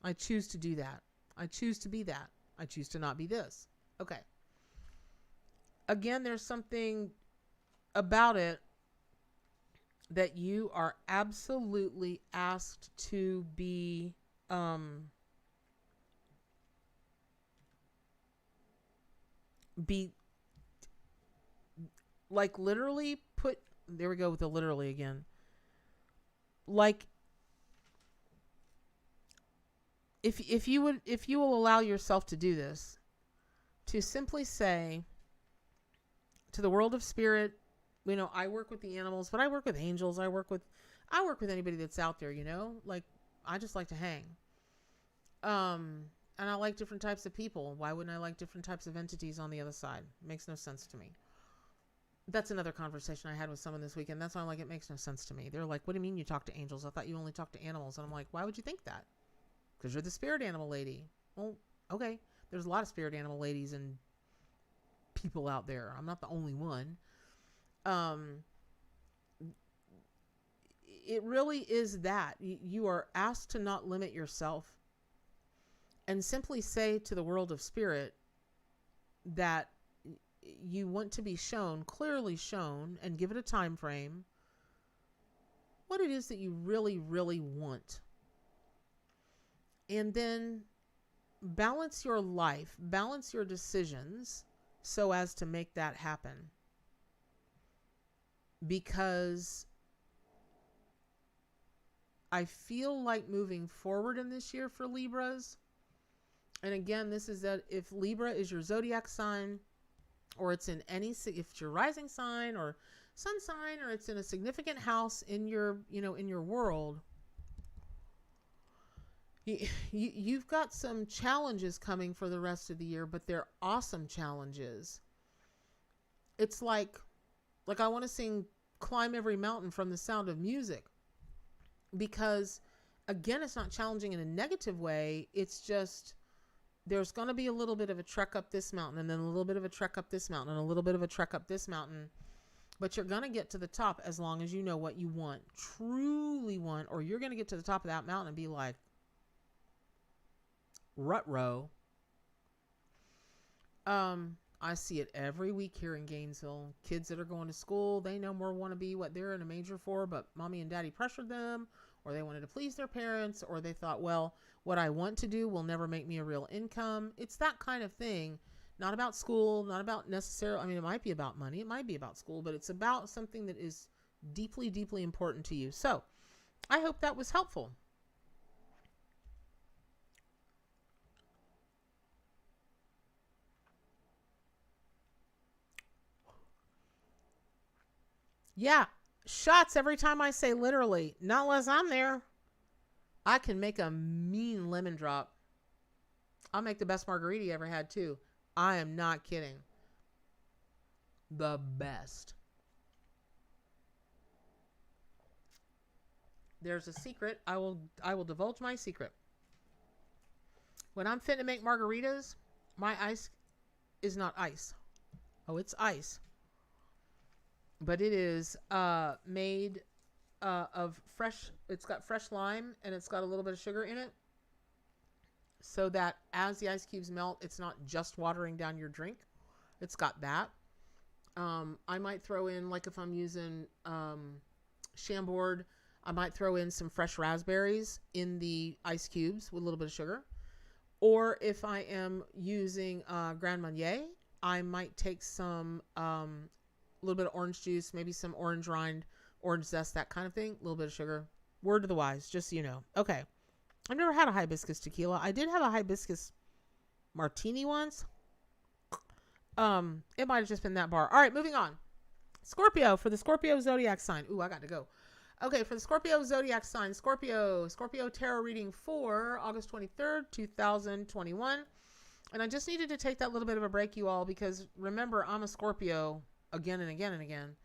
I choose to do that. I choose to be that. I choose to not be this. Okay. Again, there's something about it that you are absolutely asked to be like literally put, there we go with the literally again. Like, if you will allow yourself to do this, to simply say to the world of spirit, you know, I work with the animals, but I work with angels. I work with anybody that's out there, you know, like, I just like to hang. And I like different types of people. Why wouldn't I like different types of entities on the other side? It makes no sense to me. That's another conversation I had with someone this weekend. That's why I'm like, it makes no sense to me. They're like, what do you mean you talk to angels? I thought you only talk to animals. And I'm like, why would you think that? Because you're the spirit animal lady. Well, okay. There's a lot of spirit animal ladies and people out there. I'm not the only one. It really is that. You are asked to not limit yourself, and simply say to the world of spirit that you want to be shown, clearly shown, and give it a time frame, what it is that you really, really want. And then balance your life, balance your decisions so as to make that happen. Because I feel like moving forward in this year for Libras, and again, this is that if Libra is your zodiac sign, or it's in any, if it's your rising sign or sun sign or it's in a significant house in your, in your world, you've got some challenges coming for the rest of the year, but they're awesome challenges. It's like I want to sing Climb Every Mountain from The Sound of Music, because again, it's not challenging in a negative way. It's just, there's going to be a little bit of a trek up this mountain, and then a little bit of a trek up this mountain, and a little bit of a trek up this mountain. But you're going to get to the top as long as you know what you want, truly want, or you're going to get to the top of that mountain and be like, rut-row. I see it every week here in Gainesville. Kids that are going to school, they no more want to be what they're in a major for, but mommy and daddy pressured them, or they wanted to please their parents, or they thought, well, what I want to do will never make me a real income. It's that kind of thing. Not about school, not about necessarily, I mean, it might be about money, it might be about school, but it's about something that is deeply, deeply important to you. So I hope that was helpful. Yeah, shots every time I say literally. Not unless I'm there. I can make a mean lemon drop. I'll make the best margarita you ever had too. I am not kidding. The best. There's a secret. I will divulge my secret. When I'm fit to make margaritas, my ice is not ice. Oh, it's ice. But it is made of fresh, it's got fresh lime, and it's got a little bit of sugar in it, so that as the ice cubes melt, it's not just watering down your drink. It's got that. I might throw in, like if I'm using Chambord, I might throw in some fresh raspberries in the ice cubes with a little bit of sugar. Or if I am using Grand Marnier, I might take some a little bit of orange juice, maybe some orange rind, orange zest, that kind of thing. A little bit of sugar. Word to the wise, just so you know. Okay. I've never had a hibiscus tequila. I did have a hibiscus martini once. It might have just been that bar. All right, moving on. Scorpio, for the Scorpio zodiac sign. Ooh, I got to go. Okay, for the Scorpio zodiac sign, Scorpio tarot reading for August 23rd, 2021. And I just needed to take that little bit of a break, you all, because remember, I'm a Scorpio again and again and again.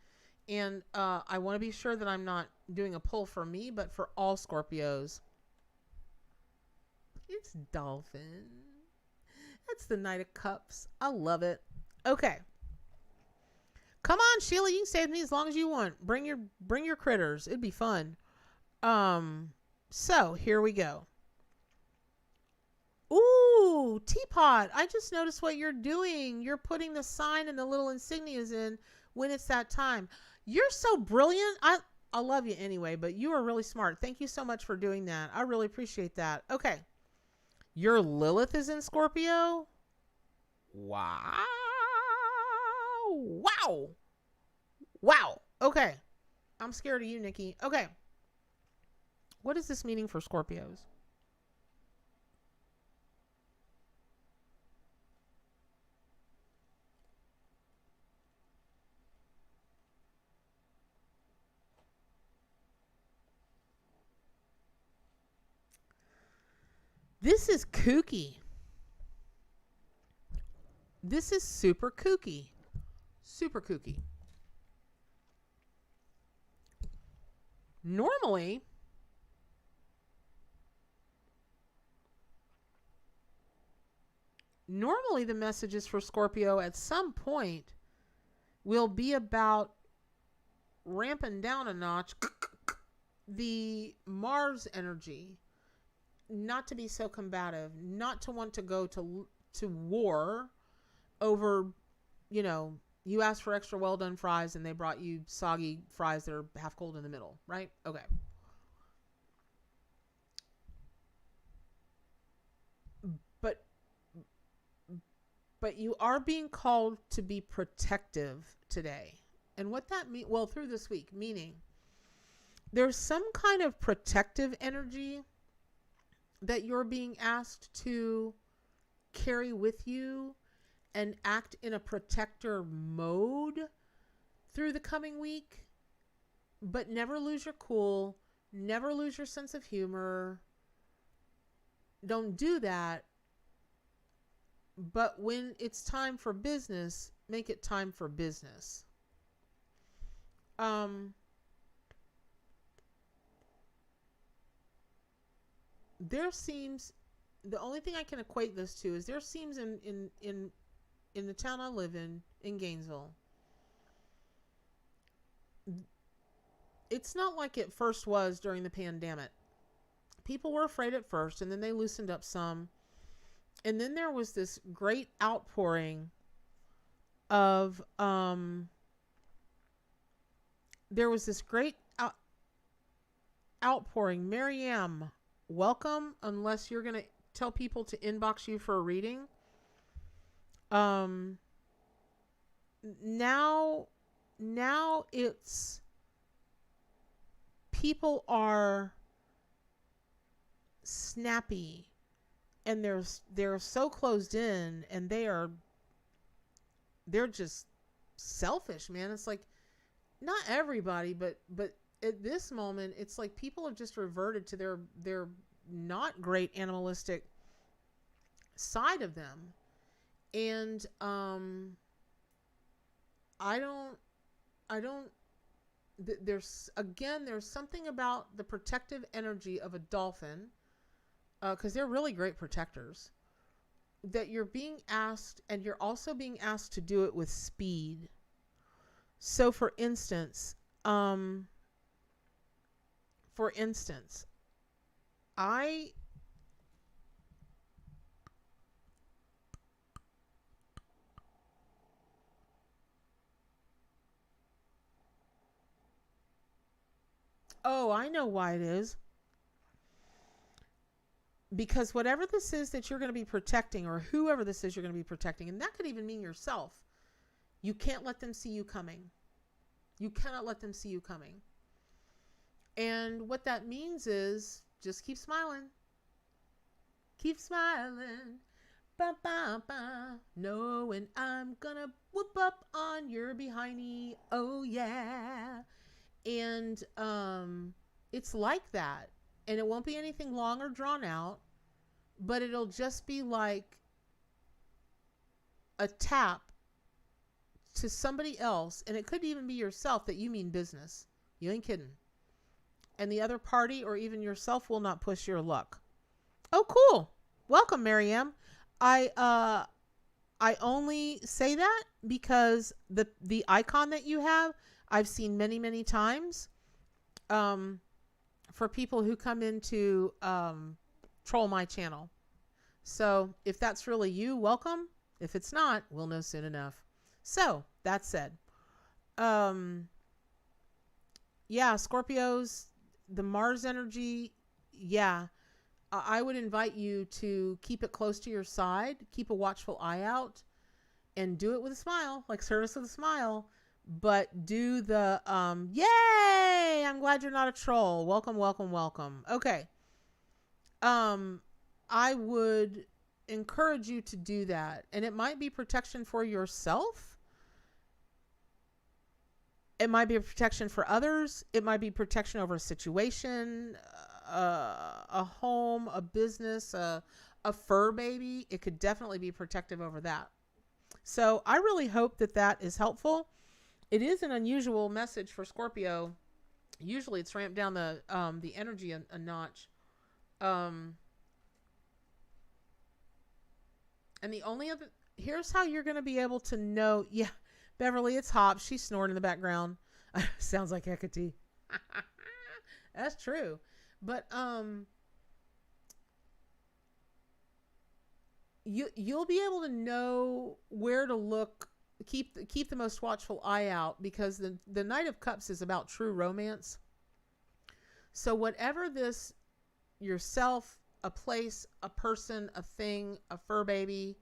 And I want to be sure that I'm not doing a pull for me, but for all Scorpios. It's Dolphin. That's the Knight of Cups. I love it. Okay. Come on, Sheila. You can stay with me as long as you want. Bring your critters. It'd be fun. So here we go. Ooh, Teapot. I just noticed what you're doing. You're putting the sign and the little insignias in when it's that time. You're so brilliant. I love you anyway, but you are really smart. Thank you so much for doing that. I really appreciate that. Okay. Your Lilith is in Scorpio? Wow. Wow. Wow. Okay. I'm scared of you, Nikki. Okay. What is this meaning for Scorpios? This is kooky. This is super kooky. Super kooky. Normally, the messages for Scorpio at some point will be about ramping down a notch the Mars energy. Not to be so combative, not to want to go to war over, you asked for extra well done fries and they brought you soggy fries that are half cold in the middle, right? Okay. But you are being called to be protective today. And what that means, well, through this week, meaning there's some kind of protective energy that you're being asked to carry with you and act in a protector mode through the coming week, but never lose your cool. Never lose your sense of humor. Don't do that. But when it's time for business, make it time for business. There seems, the only thing I can equate this to is there seems in the town I live in Gainesville, it's not like it first was during the pandemic. People were afraid at first, and then they loosened up some. And then there was this great outpouring of, outpouring. Maryam, welcome, unless you're going to tell people to inbox you for a reading. Now it's, people are snappy, and they're so closed in, and they're just selfish, man. It's like, not everybody, but at this moment, it's like people have just reverted to their not great animalistic side of them. And there's something about the protective energy of a dolphin, because they're really great protectors, that you're being asked, and you're also being asked to do it with speed. So for instance, I know why it is. Because whatever this is that you're going to be protecting, or whoever this is you're going to be protecting, and that could even mean yourself, you can't let them see you coming. You cannot let them see you coming. And what that means is, just keep smiling. Keep smiling. Ba, ba, ba. Knowing I'm going to whoop up on your behindy. Oh, yeah. And it's like that. And it won't be anything long or drawn out, but it'll just be like a tap to somebody else. And it could even be yourself, that you mean business. You ain't kidding. And the other party, or even yourself, will not push your luck. Oh, cool. Welcome, Maryam. I only say that because the icon that you have, I've seen many, many times. For people who come in to troll my channel. So if that's really you, welcome. If it's not, we'll know soon enough. So that said, yeah, Scorpios, the Mars energy, yeah, I would invite you to keep it close to your side, keep a watchful eye out, and do it with a smile, like service with a smile. But do the, yay! I'm glad you're not a troll. Welcome, welcome, welcome. Okay. I would encourage you to do that. And it might be protection for yourself. It might be a protection for others. It might be protection over a situation, a home, a business, a fur baby. It could definitely be protective over that. So I really hope that that is helpful. It is an unusual message for Scorpio. Usually it's ramped down the energy a notch. And the only other, here's how you're going to be able to know. Yeah, Beverly, it's Hops. She's snoring in the background. Sounds like Hecate. That's true. But you'll be able to know where to look. Keep the most watchful eye out, because the Knight of Cups is about true romance. So whatever this, yourself, a place, a person, a thing, a fur baby,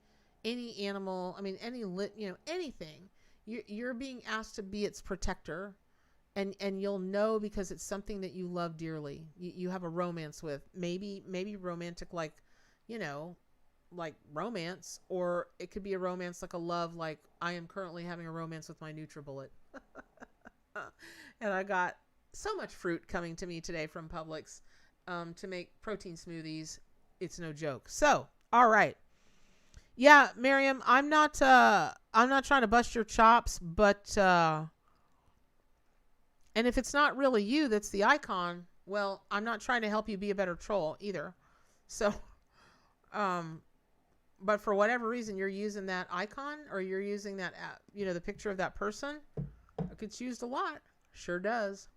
any animal, I mean, anything, you're being asked to be its protector, and you'll know because it's something that you love dearly. You have a romance with, maybe romantic, like, like romance, or it could be a romance like a love, like I am currently having a romance with my NutriBullet. And I got so much fruit coming to me today from Publix to make protein smoothies. It's no joke. So, all right. Yeah, Miriam, I'm not trying to bust your chops, but and if it's not really you that's the icon, well, I'm not trying to help you be a better troll either. So, but for whatever reason you're using that icon, or you're using that, the picture of that person, it gets used a lot. Sure does.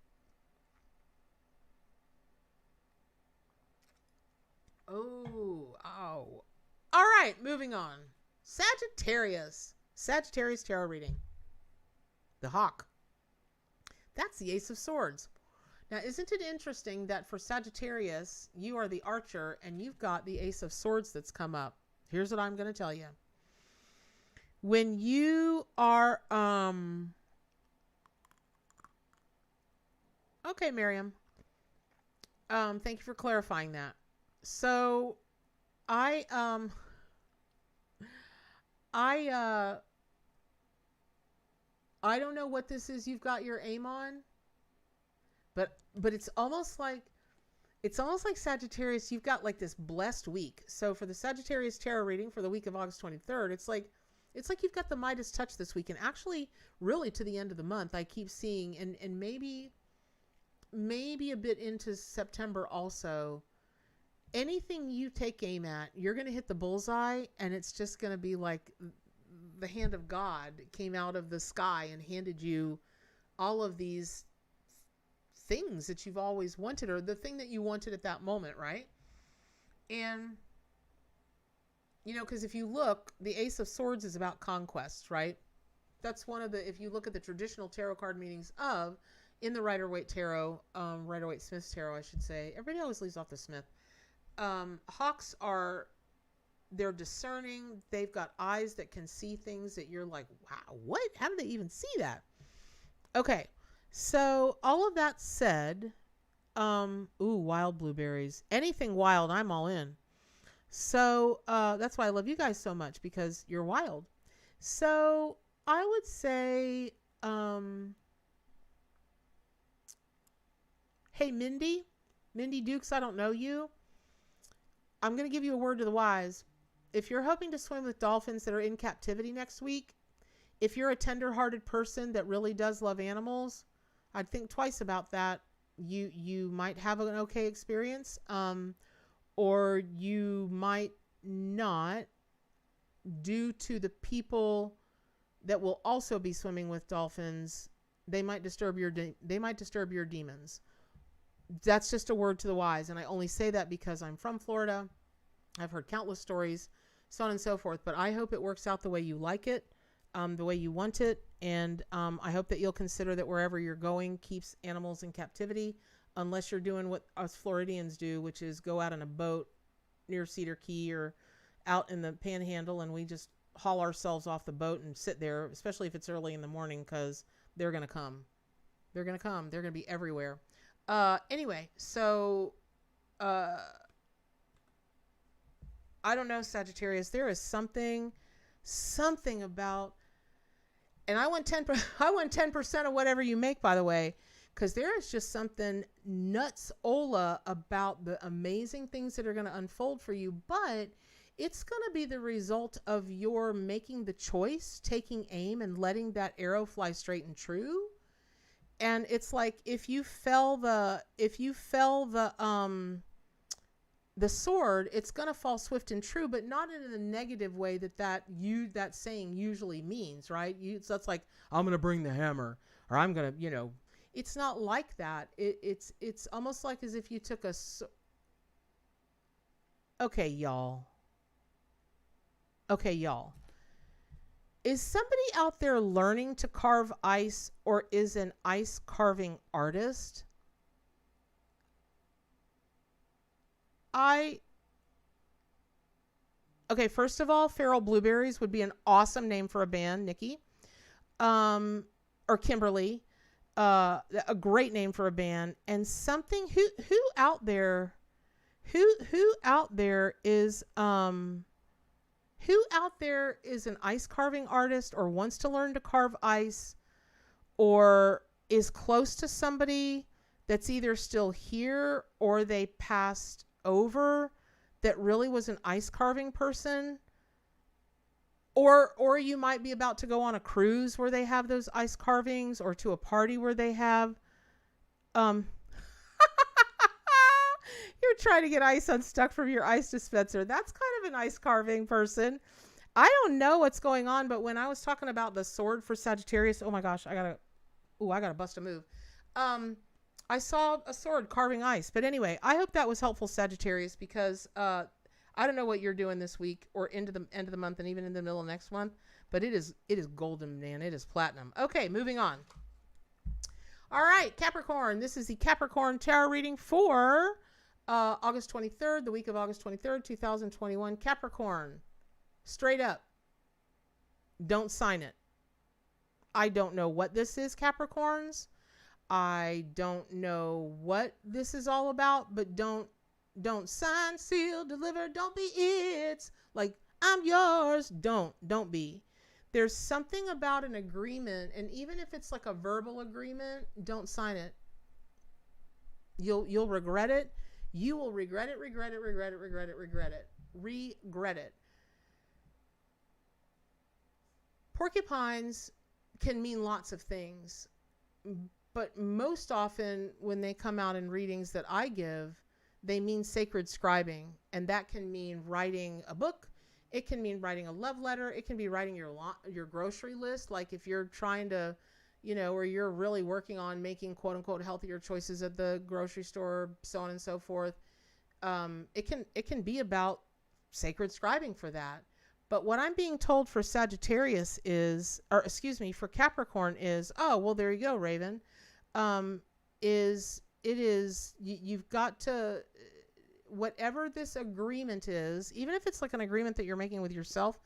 Oh. All right, moving on. Sagittarius tarot reading. The Hawk. That's the Ace of Swords. Now, isn't it interesting that for Sagittarius, you are the archer and you've got the Ace of Swords that's come up? Here's what I'm going to tell you. When you are, okay, Miriam. Thank you for clarifying that. So, I don't know what this is you've got your aim on, but it's almost like Sagittarius, you've got like this blessed week. So for the Sagittarius tarot reading for the week of August 23rd, it's like you've got the Midas touch this week, and actually really to the end of the month, I keep seeing, and maybe a bit into September also, anything you take aim at, you're going to hit the bullseye, and it's just going to be like the hand of God came out of the sky and handed you all of these things that you've always wanted, or the thing that you wanted at that moment, right? And, because if you look, the Ace of Swords is about conquest, right? That's one of the, if you look at the traditional tarot card meanings in the Rider Waite Tarot, Rider Waite Smith Tarot, I should say. Everybody always leaves off the Smith. Hawks they're discerning. They've got eyes that can see things that you're like, wow, what? How did they even see that? Okay. So all of that said, wild blueberries, anything wild, I'm all in. So, that's why I love you guys so much, because you're wild. So I would say, hey, Mindy Dukes, I don't know you. I'm going to give you a word to the wise. If you're hoping to swim with dolphins that are in captivity next week, if you're a tender-hearted person that really does love animals, I'd think twice about that. You might have an okay experience, or you might not, due to the people that will also be swimming with dolphins. They might disturb your demons. That's just a word to the wise, and I only say that because I'm from Florida. I've heard countless stories, so on and so forth. But I hope it works out the way you like it, the way you want it, and I hope that you'll consider that wherever you're going keeps animals in captivity, unless you're doing what us Floridians do, which is go out in a boat near Cedar Key or out in the Panhandle, and we just haul ourselves off the boat and sit there, especially if it's early in the morning, because they're going to come. They're going to come. They're going to be everywhere. Anyway, so I don't know, Sagittarius. There is something about, and I want 10% of whatever you make, by the way, because there is just something nuts-ola about the amazing things that are going to unfold for you, but it's going to be the result of your making the choice, taking aim, and letting that arrow fly straight and true. And it's like if you fell the sword, it's gonna fall swift and true, but not in a negative way that saying usually means, right? So it's like, I'm gonna bring the hammer, or I'm gonna, it's not like that. It's almost like as if you took okay, y'all. Is somebody out there learning to carve ice, or is an ice carving artist? Okay, first of all, Feral Blueberries would be an awesome name for a band, Nikki. Or Kimberly. A great name for a band. And something, who out there is, Who out there is an ice carving artist or wants to learn to carve ice or is close to somebody that's either still here or they passed over that really was an ice carving person? Or you might be about to go on a cruise where they have those ice carvings, or to a party where they have you're trying to get ice unstuck from your ice dispenser. That's kind of an ice carving person. I don't know what's going on, but when I was talking about the sword for Sagittarius, oh my gosh, I gotta bust a move. I saw a sword carving ice. But anyway, I hope that was helpful, Sagittarius, because I don't know what you're doing this week or into the end of the month and even in the middle of next month, but it is golden, man. It is platinum. Okay, moving on. All right, Capricorn. This is the Capricorn tarot reading for August 23rd, the week of August 23rd, 2021. Capricorn, straight up, don't sign it. I don't know what this is, Capricorns. I don't know what this is all about, but don't sign, seal, deliver. Don't be it. Like, I'm yours. Don't be. There's something about an agreement, and even if it's like a verbal agreement, don't sign it. You'll regret it. You will regret it. Porcupines can mean lots of things, but most often when they come out in readings that I give, they mean sacred scribing, and that can mean writing a book. It can mean writing a love letter. It can be writing your grocery list. Like if you're trying to, or you're really working on making quote unquote healthier choices at the grocery store, so on and so forth. It can be about sacred scribing for that. But what I'm being told for Sagittarius for Capricorn is, oh, well, there you go, Raven. You've got to, whatever this agreement is, even if it's like an agreement that you're making with yourself,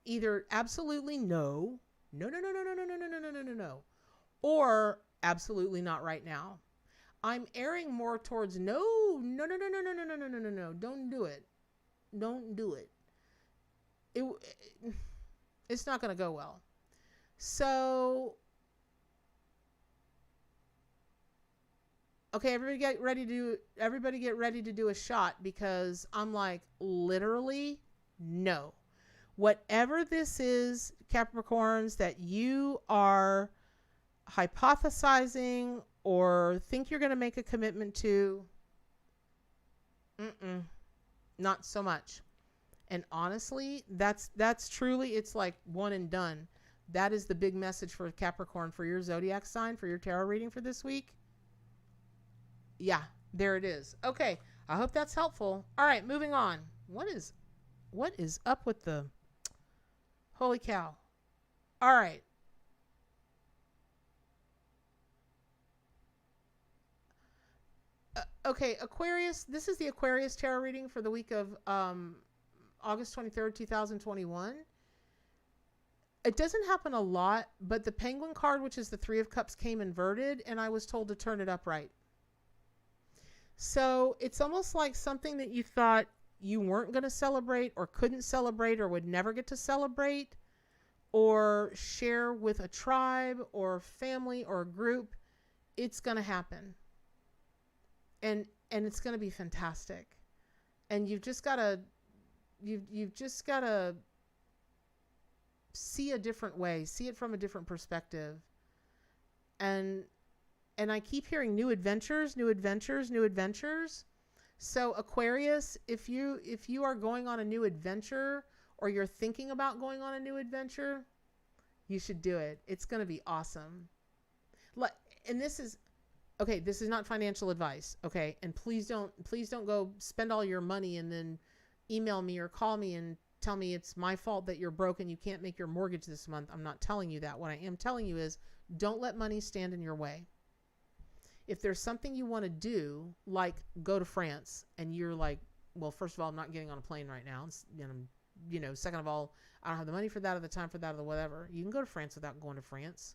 either absolutely no, or absolutely not right now. I'm erring more towards no, don't do it. It's not going to go well. So, okay, everybody get ready to do a shot, because I'm like, literally, no. Whatever this is, Capricorns, that you are hypothesizing or think you're going to make a commitment to, not so much. And honestly, that's truly, it's like one and done. That is the big message for Capricorn, for your zodiac sign, for your tarot reading for this week. Yeah, there it is. Okay, I hope that's helpful. All right, moving on. What is up with the holy cow? All right. Okay, Aquarius. This is the Aquarius tarot reading for the week of August 23rd, 2021. It doesn't happen a lot, but the Penguin card, which is the Three of Cups, came inverted, and I was told to turn it upright. So it's almost like something that you thought you weren't going to celebrate or couldn't celebrate or would never get to celebrate or share with a tribe or family or a group. It's going to happen. And it's going to be fantastic. And you've just got to see a different way, see it from a different perspective. And I keep hearing new adventures. So Aquarius, if you are going on a new adventure, or you're thinking about going on a new adventure, you should do it. It's going to be awesome. And this is not financial advice. Okay. And please don't go spend all your money and then email me or call me and tell me it's my fault that you're broke and you can't make your mortgage this month. I'm not telling you that. What I am telling you is, don't let money stand in your way. If there's something you want to do, like go to France, and you're like, well, first of all, I'm not getting on a plane right now. Second of all, I don't have the money for that, or the time for that, or the whatever. You can go to France without going to France.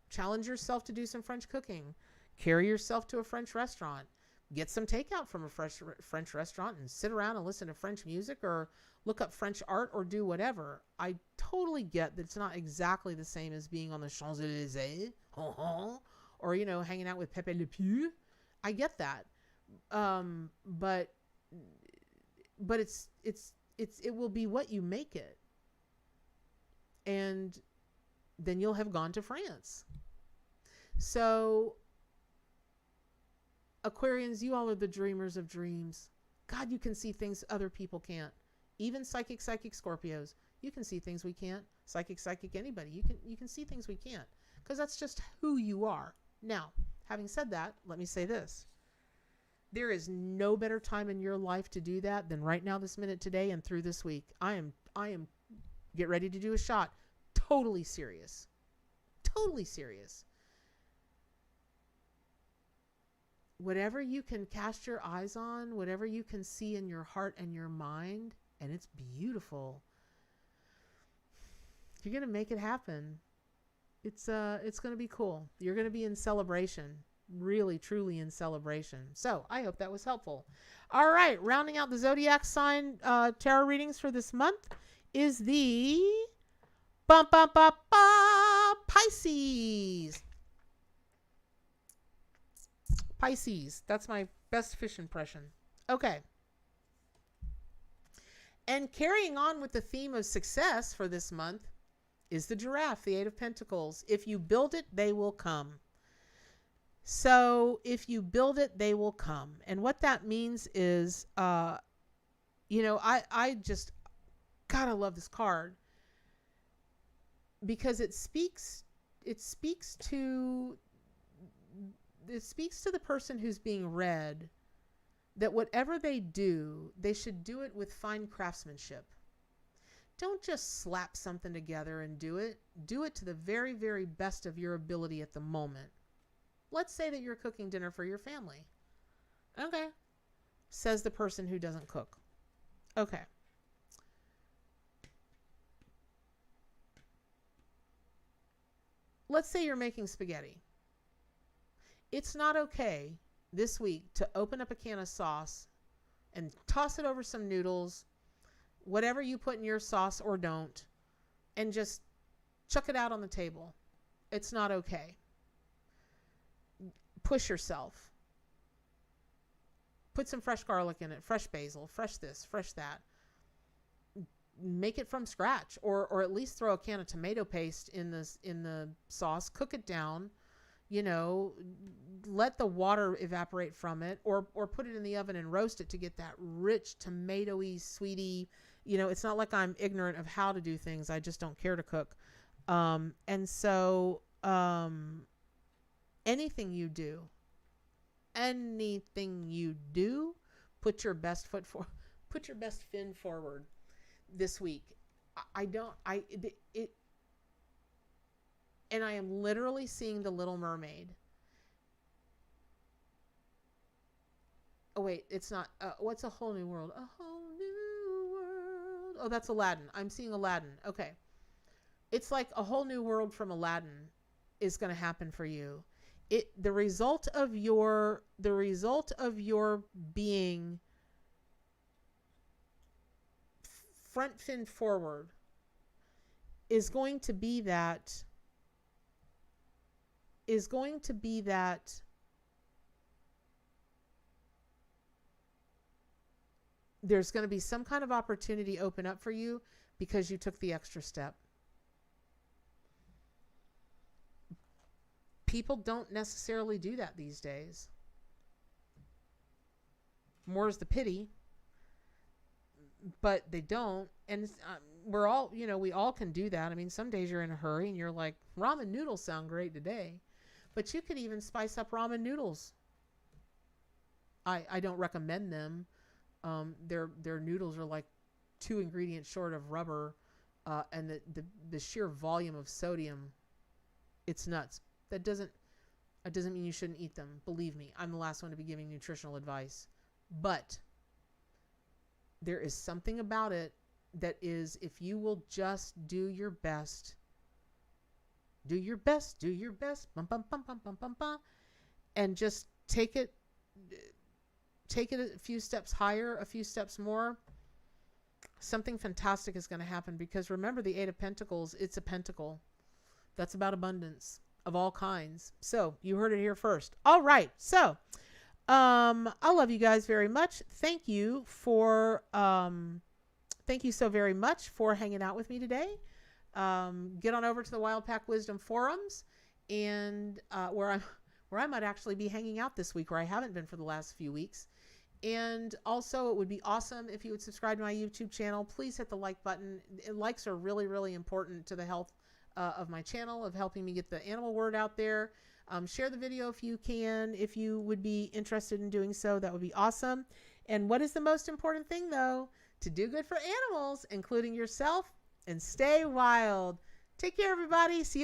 Challenge yourself to do some French cooking. Carry yourself to a French restaurant. Get some takeout from a French restaurant and sit around and listen to French music, or look up French art or do whatever. I totally get that it's not exactly the same as being on the Champs-Élysées or, you know, hanging out with Pepe Le Pew. I get that. But it will be what you make it. And then you'll have gone to France. So Aquarians, you all are the dreamers of dreams. God, you can see things other people can't. Even psychic Scorpios, you can see things we can't. Psychic anybody, you can see things we can't, because that's just who you are. Now, having said that, let me say this. There is no better time in your life to do that than right now, this minute, today, and through this week. I am get ready to do a shot. Totally serious. Totally serious. Whatever you can cast your eyes on, whatever you can see in your heart and your mind, and it's beautiful, you're going to make it happen. It's going to be cool. You're going to be in celebration, really, truly in celebration. So I hope that was helpful. All right. Rounding out the zodiac sign tarot readings for this month is the Pisces. Pisces. That's my best fish impression. Okay. And carrying on with the theme of success for this month is the giraffe, the Eight of Pentacles. If you build it, they will come. So if you build it, they will come. And what that means is, you know, I just, God, I love this card, because it speaks to the person who's being read, that whatever they do, they should do it with fine craftsmanship. Don't just slap something together and do it. Do it to the very, very best of your ability at the moment. Let's say that you're cooking dinner for your family. Okay. Says the person who doesn't cook. Okay. Let's say you're making spaghetti. It's not okay this week to open up a can of sauce and toss it over some noodles, whatever you put in your sauce or don't, and just chuck it out on the table. It's not okay. Push yourself. Put some fresh garlic in it, fresh basil, fresh this, fresh that. Make it from scratch, or at least throw a can of tomato paste in the sauce, cook it down, you know, let the water evaporate from it, or put it in the oven and roast it to get that rich, tomatoey, sweetie. You know, it's not like I'm ignorant of how to do things. I just don't care to cook. And so anything you do, put your best fin forward this week. And I am literally seeing The Little Mermaid. Oh, wait, it's not. What's A Whole New World? A Whole New World. Oh, that's Aladdin. I'm seeing Aladdin. Okay. It's like A Whole New World from Aladdin is going to happen for you. The result of your being front fin forward is going to be that there's going to be some kind of opportunity open up for you because you took the extra step. People don't necessarily do that these days. More is the pity, but they don't. And we're all, you know, we all can do that. I mean, some days you're in a hurry and you're like, ramen noodles sound great today, but you could even spice up ramen noodles. I don't recommend them. Their noodles are like 2 ingredients short of rubber, and the sheer volume of sodium, it's nuts. That doesn't mean you shouldn't eat them. Believe me, I'm the last one to be giving nutritional advice. But there is something about it that is, if you will just do your best, bum, bum, bum, bum, bum, bum, bum, and just take it a few steps higher, a few steps more. something fantastic is going to happen, because remember, the Eight of Pentacles, it's a pentacle. That's about abundance of all kinds. So you heard it here first. All right. So I love you guys very much. Thank you so very much for hanging out with me today. Get on over to the Wild Pack Wisdom forums, and where I might actually be hanging out this week, where I haven't been for the last few weeks. And also, it would be awesome if you would subscribe to my YouTube channel. Please hit the like button. Likes are really, really important to the health of my channel, of helping me get the animal word out there. Share the video if you can, if you would be interested in doing so. That would be awesome. And what is the most important thing, though? To do good for animals, including yourself, and stay wild. Take care, everybody. See you.